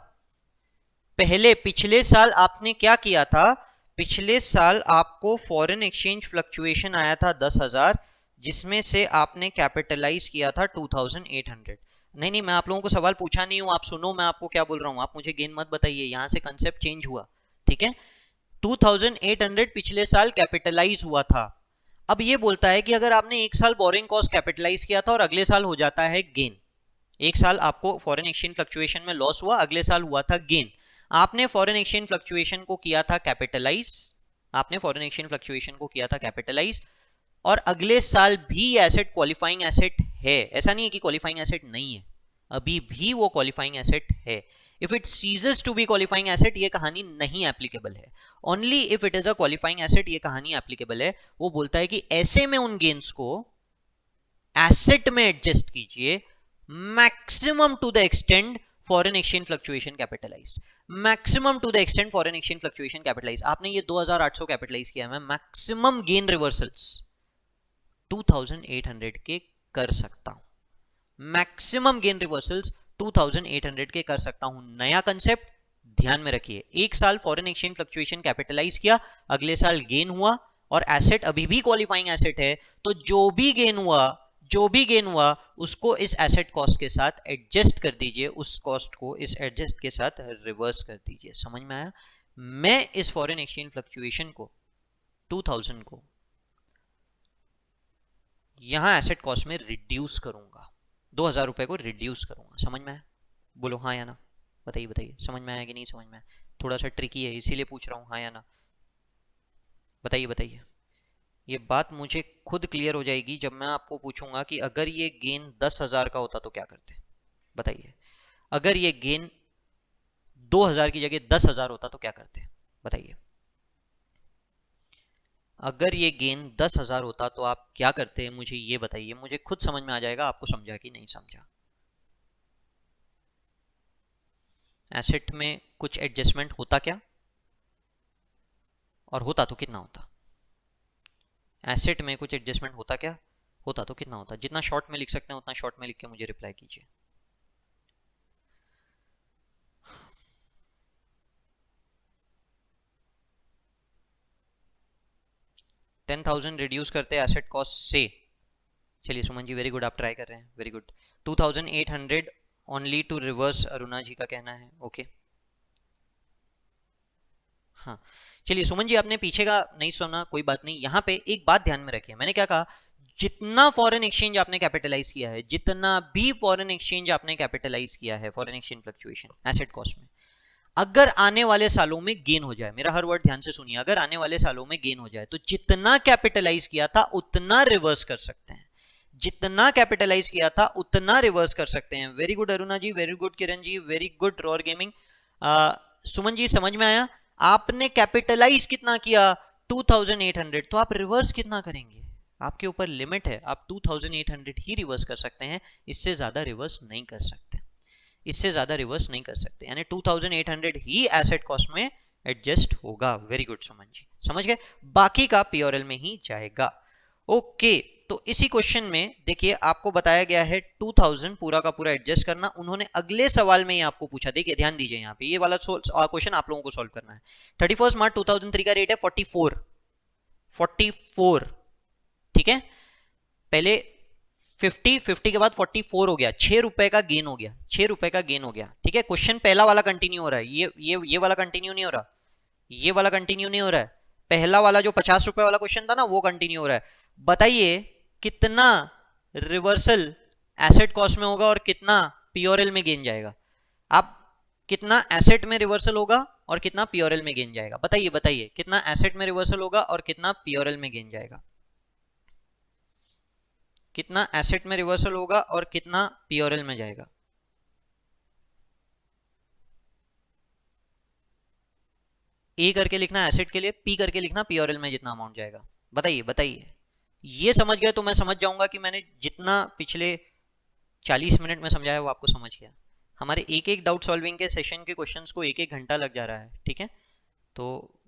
पहले पिछले साल आपने क्या किया था, पिछले साल आपको फॉरेन एक्सचेंज फ्लक्चुएशन आया था 10,000, जिसमें से आपने कैपिटलाइज किया था 2,800। नहीं नहीं, मैं आप लोगों को सवाल पूछा नहीं हूं, आप सुनो मैं आपको क्या बोल रहा हूं, आप मुझे गेन मत बताइए, यहां से कंसेप्ट चेंज हुआ, ठीक है। 2,800 पिछले साल कैपिटलाइज हुआ था। अब ये बोलता है कि अगर आपने एक साल बोरिंग कॉस्ट कैपिटलाइज किया था और अगले साल हो जाता है गेन, एक साल आपको फॉरेन एक्सचेंज फ्लक्चुएशन में लॉस हुआ, अगले साल हुआ था गेन, आपने फॉरेन एक्सचेंज फ्लक्चुएशन को किया था कैपिटलाइज, आपने फॉरेन एक्सचेंज फ्लक्चुएशन को किया था कैपिटलाइज, और अगले साल भी एसेट क्वालिफाइंग एसेट है, ऐसा नहीं है कि क्वालिफाइंग एसेट नहीं है, अभी भी वो क्वालिफाइंग एसेट है। If it ceases to be qualifying asset ये कहानी नहीं एप्लीकेबल है, only if it is a qualifying asset ये कहानी एप्लीकेबल है। वो बोलता है कि ऐसे में उन गेन्स को एसेट में एडजस्ट कीजिए maximum to the extent foreign exchange fluctuation capitalized, maximum to the extent foreign exchange fluctuation capitalized. आपने ये 2800 कैपिटलाइज किया, मैं मैक्सिमम गेन रिवर्सल्स 2800 के कर सकता हूं, मैक्सिमम गेन रिवर्सल्स 2800 के कर सकता हूं। नया कंसेप्ट ध्यान में रखिए, एक साल फॉरेन एक्सचेंज फ्लक्चुएशन कैपिटलाइज किया, अगले साल गेन हुआ और एसेट अभी भी क्वालिफाइंग एसेट है, तो जो भी गेन हुआ उसको इस एसेट कॉस्ट के साथ एडजस्ट कर दीजिए, उस कॉस्ट को इस एडजस्ट के साथ रिवर्स कर दीजिए। समझ में आया? मैं इस फॉरेन एक्सचेंज फ्लक्चुएशन को 2000 को यहां एसेट कॉस्ट में रिड्यूस करूंगा, 2000 रुपए को रिड्यूस करूंगा। समझ में आया? बोलो हाँ या ना, बताइए बताइए, समझ में आया कि नहीं समझ में आया? थोड़ा सा ट्रिकी है इसीलिए पूछ रहा हूँ, हाँ या ना, बताइए बताइए। ये बात मुझे खुद क्लियर हो जाएगी जब मैं आपको पूछूंगा कि अगर ये गेन 10,000 का होता तो क्या करते, बताइए। अगर ये गेन 2,000 की जगह 10,000 होता तो क्या करते, बताइए। अगर ये गेन 10,000 होता तो आप क्या करते, मुझे ये बताइए, मुझे खुद समझ में आ जाएगा आपको समझा कि नहीं समझा। एसेट में कुछ एडजस्टमेंट होता क्या, और होता तो कितना होता? एसेट में कुछ एडजस्टमेंट होता क्या, होता तो कितना होता? जितना शॉर्ट में लिख सकते हैं उतना शॉर्ट में लिख के मुझे रिप्लाई कीजिए। 10,000 रिड्यूस करते हैं एसेट कॉस्ट से, चलिए सुमन जी वेरी गुड, आप ट्राई कर रहे हैं, very good. 2,800 only to reverse, Aruna ji का कहना है, ओके। हाँ चलिए सुमन जी, आपने पीछे का नहीं सुना, कोई बात नहीं। यहाँ पे एक बात ध्यान में रखिए, मैंने क्या कहा, जितना फॉरेन एक्सचेंज आपने कैपिटलाइज किया है, जितना भी फॉरेन एक्सचेंज आपने कैपिटलाइज किया है foreign exchange fluctuation asset cost में, अगर आने वाले सालों में गेन हो जाए, मेरा हर वर्ड ध्यान से सुनिए, अगर आने वाले सालों में गेन हो जाए तो जितना कैपिटलाइज किया था उतना रिवर्स कर सकते हैं, जितना कैपिटलाइज किया था उतना रिवर्स कर सकते हैं। वेरी गुड अरुणा जी, very good Kiran ji, very good roar gaming. Suman ji समझ में आया? आपने कैपिटलाइज कितना किया 2800, तो आप रिवर्स कितना करेंगे, आपके ऊपर लिमिट है, आप 2800 ही रिवर्स कर सकते हैं, इससे ज्यादा रिवर्स नहीं कर सकते, इससे ज्यादा रिवर्स नहीं कर सकते, यानी 2800 ही एसेट कॉस्ट में एडजस्ट होगा। वेरी गुड सुमन जी, समझ गए, बाकी का पीओरएल में ही जाएगा। ओके, तो इसी क्वेश्चन में देखिए आपको बताया गया है 2000 पूरा का पूरा एडजस्ट करना, उन्होंने अगले सवाल में ही आपको पूछा, देखिए ध्यान दीजिए यहाँ पे, ये वाला क्वेश्चन आप लोगों को सॉल्व करना है। 31 मार्च 2003 का रेट है 44, ठीक है, पहले 50 के बाद 44 हो गया, 6 रुपए का गेन हो गया, 6 रुपए का गेन हो गया, ठीक है। क्वेश्चन पहला वाला कंटिन्यू हो रहा है, ये वाला कंटिन्यू नहीं हो रहा, ये वाला कंटिन्यू नहीं हो रहा है, पहला वाला जो 50 रुपए वाला क्वेश्चन था ना वो कंटिन्यू हो रहा है। बताइए कितना रिवर्सल एसेट कॉस्ट में होगा और कितना पीओरएल में गेन जाएगा, आप कितना एसेट में रिवर्सल होगा और कितना पीओरएल में गेन जाएगा, बताइए बताइए, कितना एसेट में रिवर्सल होगा और कितना पीओरएल में गेन जाएगा, कितना एसेट में रिवर्सल होगा और कितना पीओरएल में जाएगा। ए करके लिखना एसेट के लिए, पी करके लिखना पीओरएल में जितना अमाउंट जाएगा, बताइए बताइए। ये समझ गए तो मैं समझ जाऊंगा कि मैंने जितना पिछले 40 मिनट में समझाया वो आपको समझ गया। हमारे एक एक डाउट सॉल्विंग के सेशन के क्वेश्चंस को एक एक घंटा लग जा रहा है, ठीक है। तो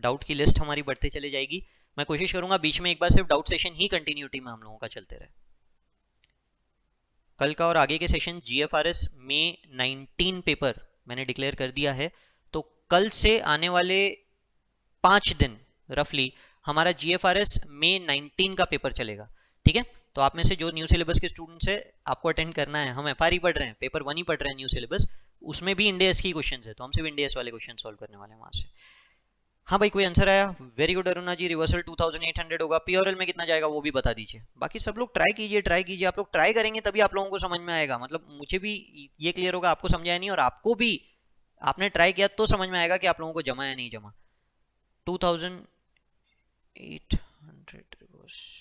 डाउट की लिस्ट हमारी बढ़ते चले जाएगी। मैं कोशिश करूंगा बीच में एक बार सिर्फ डाउट सेशन ही कंटिन्यूटी में हम लोगों का चलते रहे। कल का और आगे के सेशन GFRS में 19 पेपर मैंने डिक्लेयर कर दिया है। तो कल से आने वाले 5 दिन रफली हमारा GFRS में 19 का पेपर चलेगा, ठीक है। तो आप में से जो न्यू सिलेबस के स्टूडेंट्स है, आपको अटेंड करना है। हम FR ही पढ़ रहे हैं, पेपर 1 ही पढ़ रहे हैं न्यू सिलेबस, उसमें भी इंडियस की क्वेश्चन है, तो हम सिर्फ इंडियस वाले क्वेश्चन सॉल्व करने वाले हैं वहां से। हाँ भाई, कोई आंसर आया? वेरी गुड अरुणा जी, रिवर्सल 2800 होगा। PRL में कितना जाएगा वो भी बता दीजिए। बाकी सब लोग ट्राई कीजिए, ट्राई कीजिए। आप लोग ट्राई करेंगे तभी आप लोगों को समझ में आएगा। मतलब मुझे भी ये क्लियर होगा आपको समझाया नहीं, और आपको भी आपने ट्राई किया तो समझ में आएगा कि आप लोगों को जमा या नहीं जमा। 2800 रिवर्स।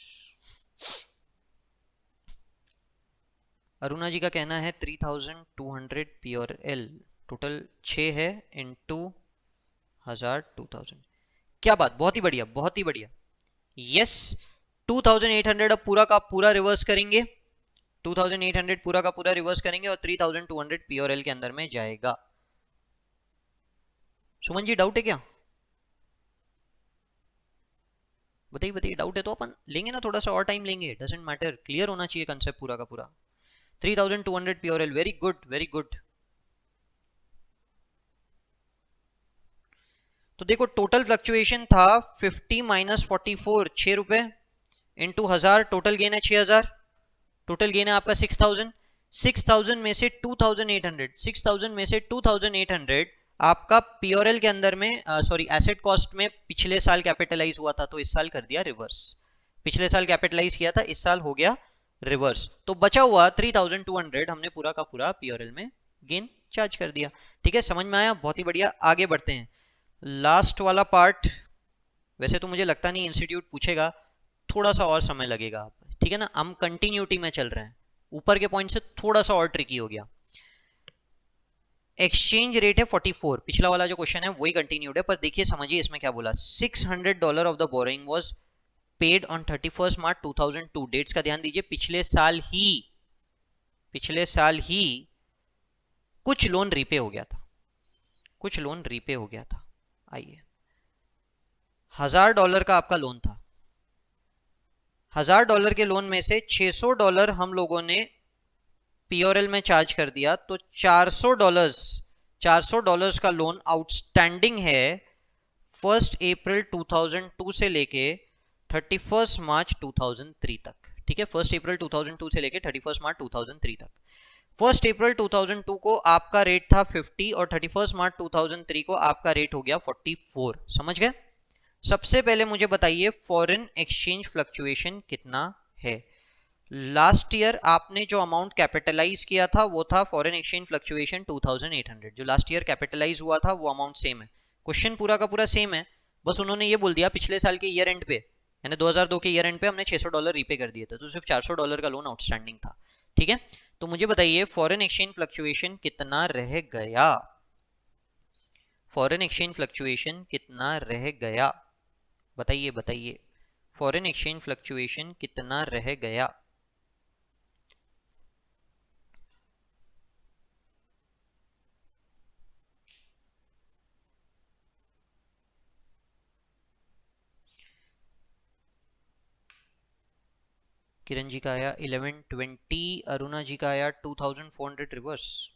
अरुणा जी का कहना है 3200 PRL, टोटल 6 है इंटू 1000 2000। क्या बात, बहुत ही बढ़िया, बहुत ही बढ़िया। यस, 2800 अब पूरा का पूरा रिवर्स करेंगे। 2800 पूरा का पूरा रिवर्स करेंगे और 3200 PRL के अंदर में जाएगा। सुमन जी डाउट है क्या? बताइए बताइए, डाउट है तो अपन लेंगे ना, थोड़ा सा और टाइम लेंगे, डजंट मैटर, क्लियर होना चाहिए कंसेप्ट पूरा का पूरा। 3200 PRL, very good very good. तो देखो टोटल फ्लक्चुएशन था 50 माइनस 44, 6 रुपए इंटू 1000, टोटल गेन है 6000, टोटल गेन है आपका 6000। 6000 में से 2800, 6000 में से 2800 आपका PRL के अंदर में सॉरी एसेट कॉस्ट में पिछले साल कैपिटलाइज हुआ था, तो इस साल कर दिया रिवर्स। पिछले साल कैपिटलाइज किया था, इस साल हो गया रिवर्स। तो बचा हुआ 3200 हमने पूरा का पूरा PRL में गेन चार्ज कर दिया। ठीक है, समझ में आया? बहुत ही बढ़िया। आगे बढ़ते हैं, लास्ट वाला पार्ट। वैसे तो मुझे लगता नहीं इंस्टीट्यूट पूछेगा, थोड़ा सा और समय लगेगा आप, ठीक है ना। हम कंटिन्यूटी में चल रहे हैं, ऊपर के पॉइंट से थोड़ा सा और ट्रिकी हो गया। एक्सचेंज रेट है 44, पिछला वाला जो क्वेश्चन है वही कंटिन्यूड है, पर देखिए समझिए इसमें क्या बोला। $600 of the borrowing was paid on 31 March 2002। Dates का ध्यान दीजिए, पिछले साल ही कुछ लोन रीपे हो गया था, कुछ लोन रीपे हो गया था। आइए, $1000 का आपका लोन था। $1000 के लोन में से $600 हम लोगों ने PRL में चार्ज कर दिया, तो $400 का लोन आउटस्टैंडिंग है 1 अप्रैल 2002 से लेके 31 मार्च 2003 तक। ठीक है, 1 अप्रैल 2002 से लेके 31 मार्च 2003 तक। 1 अप्रैल 2002 को आपका रेट था 50 और 31 मार्च 2003 को आपका रेट हो गया 44। समझ गए? सबसे पहले मुझे बताइए फॉरेन एक्सचेंज फ्लक्चुएशन कितना है। लास्ट ईयर आपने जो अमाउंट कैपिटलाइज किया था वो था फॉरेन एक्सचेंज फ्लक्चुएशन 2800। जो लास्ट ईयर कैपिटलाइज हुआ था वो अमाउंट सेम है, क्वेश्चन पूरा का पूरा सेम है। बस उन्होंने ये बोल दिया पिछले साल के ईयर एंड पे, यानी 2002 के ईयर एंड पे हमने $600 रीपे कर दिए थे, तो सिर्फ $400 का लोन आउटस्टैंडिंग था। ठीक है, तो मुझे बताइए फॉरेन एक्सचेंज फ्लक्चुएशन कितना रह गया। फॉरेन एक्सचेंज फ्लक्चुएशन कितना रह गया, बताइए बताइए। फॉरेन एक्सचेंज फ्लक्चुएशन कितना रह गया। किरण जी का आया 1120, अरुणा जी का आया 2400 रिवर्स।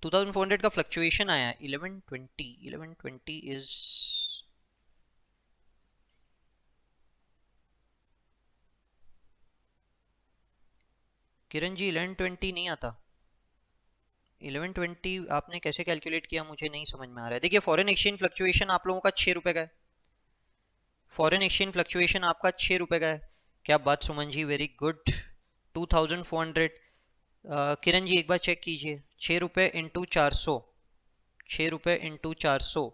2400 का फ्लक्चुएशन आया 1120 इज किरण जी 1120 नहीं आता। 1120 आपने कैसे कैलकुलेट किया मुझे नहीं समझ में आ रहा है। देखिए फॉरेन एक्सचेंज फ्लक्चुएशन आप लोगों का 6 रुपए का है, फॉरेन एक्सचेंज फ्लक्चुएशन आपका 6 रुपए का है। क्या बात सुमन जी, वेरी गुड। 2400 किरण जी एक बार चेक कीजिए, 6 रुपए इंटू 400, 6 रुपए इंटू 400,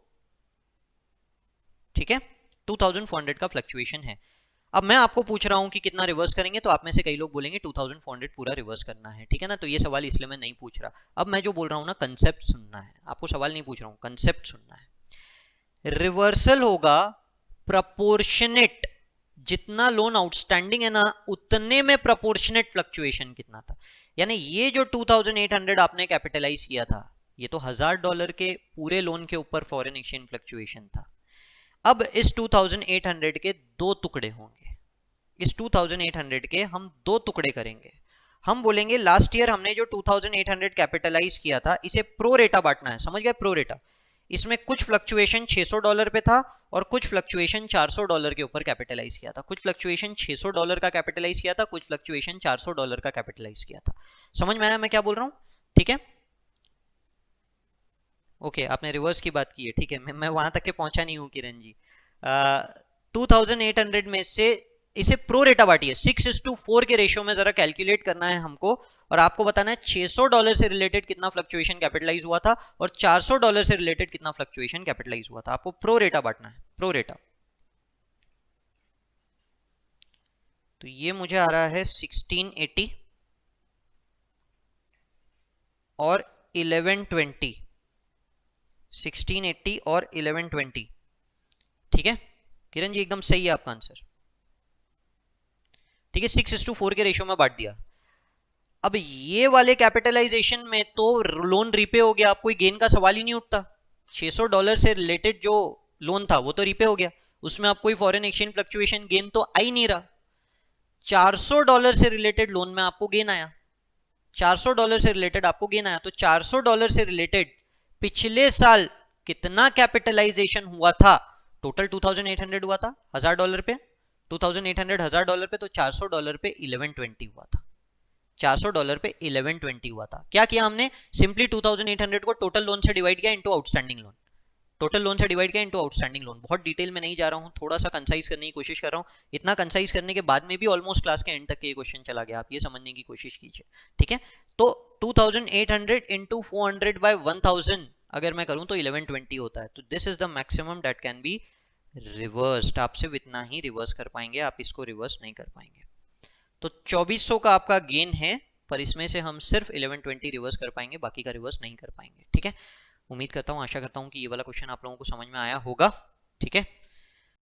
ठीक है, 2400 का फ्लक्चुएशन है। अब मैं आपको पूछ रहा हूं कि कितना रिवर्स करेंगे, तो आप में से कई लोग बोलेंगे 2400 पूरा रिवर्स करना है, ठीक है ना। तो ये सवाल इसलिए मैं नहीं पूछ रहा। अब मैं जो बोल रहा हूं ना, कंसेप्ट सुनना है आपको, सवाल नहीं पूछ रहा हूं, कंसेप्ट सुनना है। रिवर्सल होगा प्रपोर्शनेट जितना लोन आउटस्टैंडिंग है ना उतने में प्रोपोर्शनेट फ्लक्चुएशन कितना था। यानी ये जो 2800 आपने कैपिटलाइज किया था, ये तो $1000 के पूरे लोन के ऊपर फॉरेन एक्सचेंज फ्लक्चुएशन था। अब इस 2800 के दो टुकड़े होंगे, इस 2800 के हम दो टुकड़े करेंगे। हम बोलेंगे लास्ट ईयर हमने जो 2800 कैपिटलाइज किया था इसे प्रो रेटा बांटना है, समझ गए, प्रो रेटा। इसमें कुछ फ्लक्चुएशन $600 पे था और कुछ फ्लक्चुएशन $400 के ऊपर कैपिटलाइज किया था। कुछ फ्लक्चुएशन $600 का कैपिटलाइज किया था, कुछ फ्लक्चुएशन $400 का कैपिटलाइज किया था। समझ में आया मैं क्या बोल रहा हूं? ठीक है, ओके, आपने रिवर्स की बात की है, ठीक है, मैं वहां तक के पहुंचा नहीं हूं किरण जी। 2800 में से इसे प्रो रेटा बांटिए, 6:4 के रेशियो में जरा कैलकुलेट करना है हमको, और आपको बताना है $600 से रिलेटेड कितना फ्लक्चुएशन कैपिटलाइज हुआ था और $400 से रिलेटेड कितना फ्लक्चुएशन कैपिटलाइज हुआ था। आपको प्रो रेटा बांटना है, प्रो रेटा। तो ये मुझे आ रहा है 1680 और 1120, 1680 और 1120, ठीक है किरण जी, एकदम सही है आपका आंसर। ठीक है, 6:4 के रेशियो में बांट दिया। अब ये वाले कैपिटलाइजेशन में तो लोन रीपे हो गया, आप कोई गेन का सवाल ही नहीं उठता। $600 से रिलेटेड जो लोन था वो तो रीपे हो गया, उसमें आप कोई फॉरेन एक्सचेंज फ्लक्चुएशन गेन तो आ ही नहीं रहा। $400 से रिलेटेड लोन में आपको गेन आया, $400 से रिलेटेड आपको गेन आया, तो $400 से रिलेटेड पिछले साल कितना कैपिटलाइजेशन हुआ था? टोटल 2800 हुआ था $1000 पे, 2800 $1000 पे, तो $400 पे 1120 हुआ था, $400 पे 1120 हुआ था। क्या किया हमने? सिंपली 2800 को टोटल लोन से डिवाइड किया into outstanding loan, total loan से डिवाइड किया इनटू आउटस्टैंडिंग लोन। बहुत डिटेल में नहीं जा रहा हूं, थोड़ा सा कंसाइज करने की कोशिश कर रहा हूं। इतना कंसाइज करने के बाद में भी ऑलमोस्ट क्लास के एंड तक ये क्वेश्चन चला गया, आप ये समझने की कोशिश कीजिए, ठीक है। तो 2800 इंटू 400 बाय 1000 अगर मैं करूं तो 1120 होता है। तो this is the maximum that can be reversed. आप सिर्फ इतना ही रिवर्स कर पाएंगे, आप इसको रिवर्स नहीं कर पाएंगे। तो 2400 का आपका गेन है, पर इसमें से हम सिर्फ 1120 रिवर्स कर पाएंगे, बाकी का रिवर्स नहीं कर पाएंगे, ठीक है। उम्मीद करता हूँ, आशा करता हूँ कि ये वाला क्वेश्चन आप लोगों को समझ में आया होगा, ठीक है।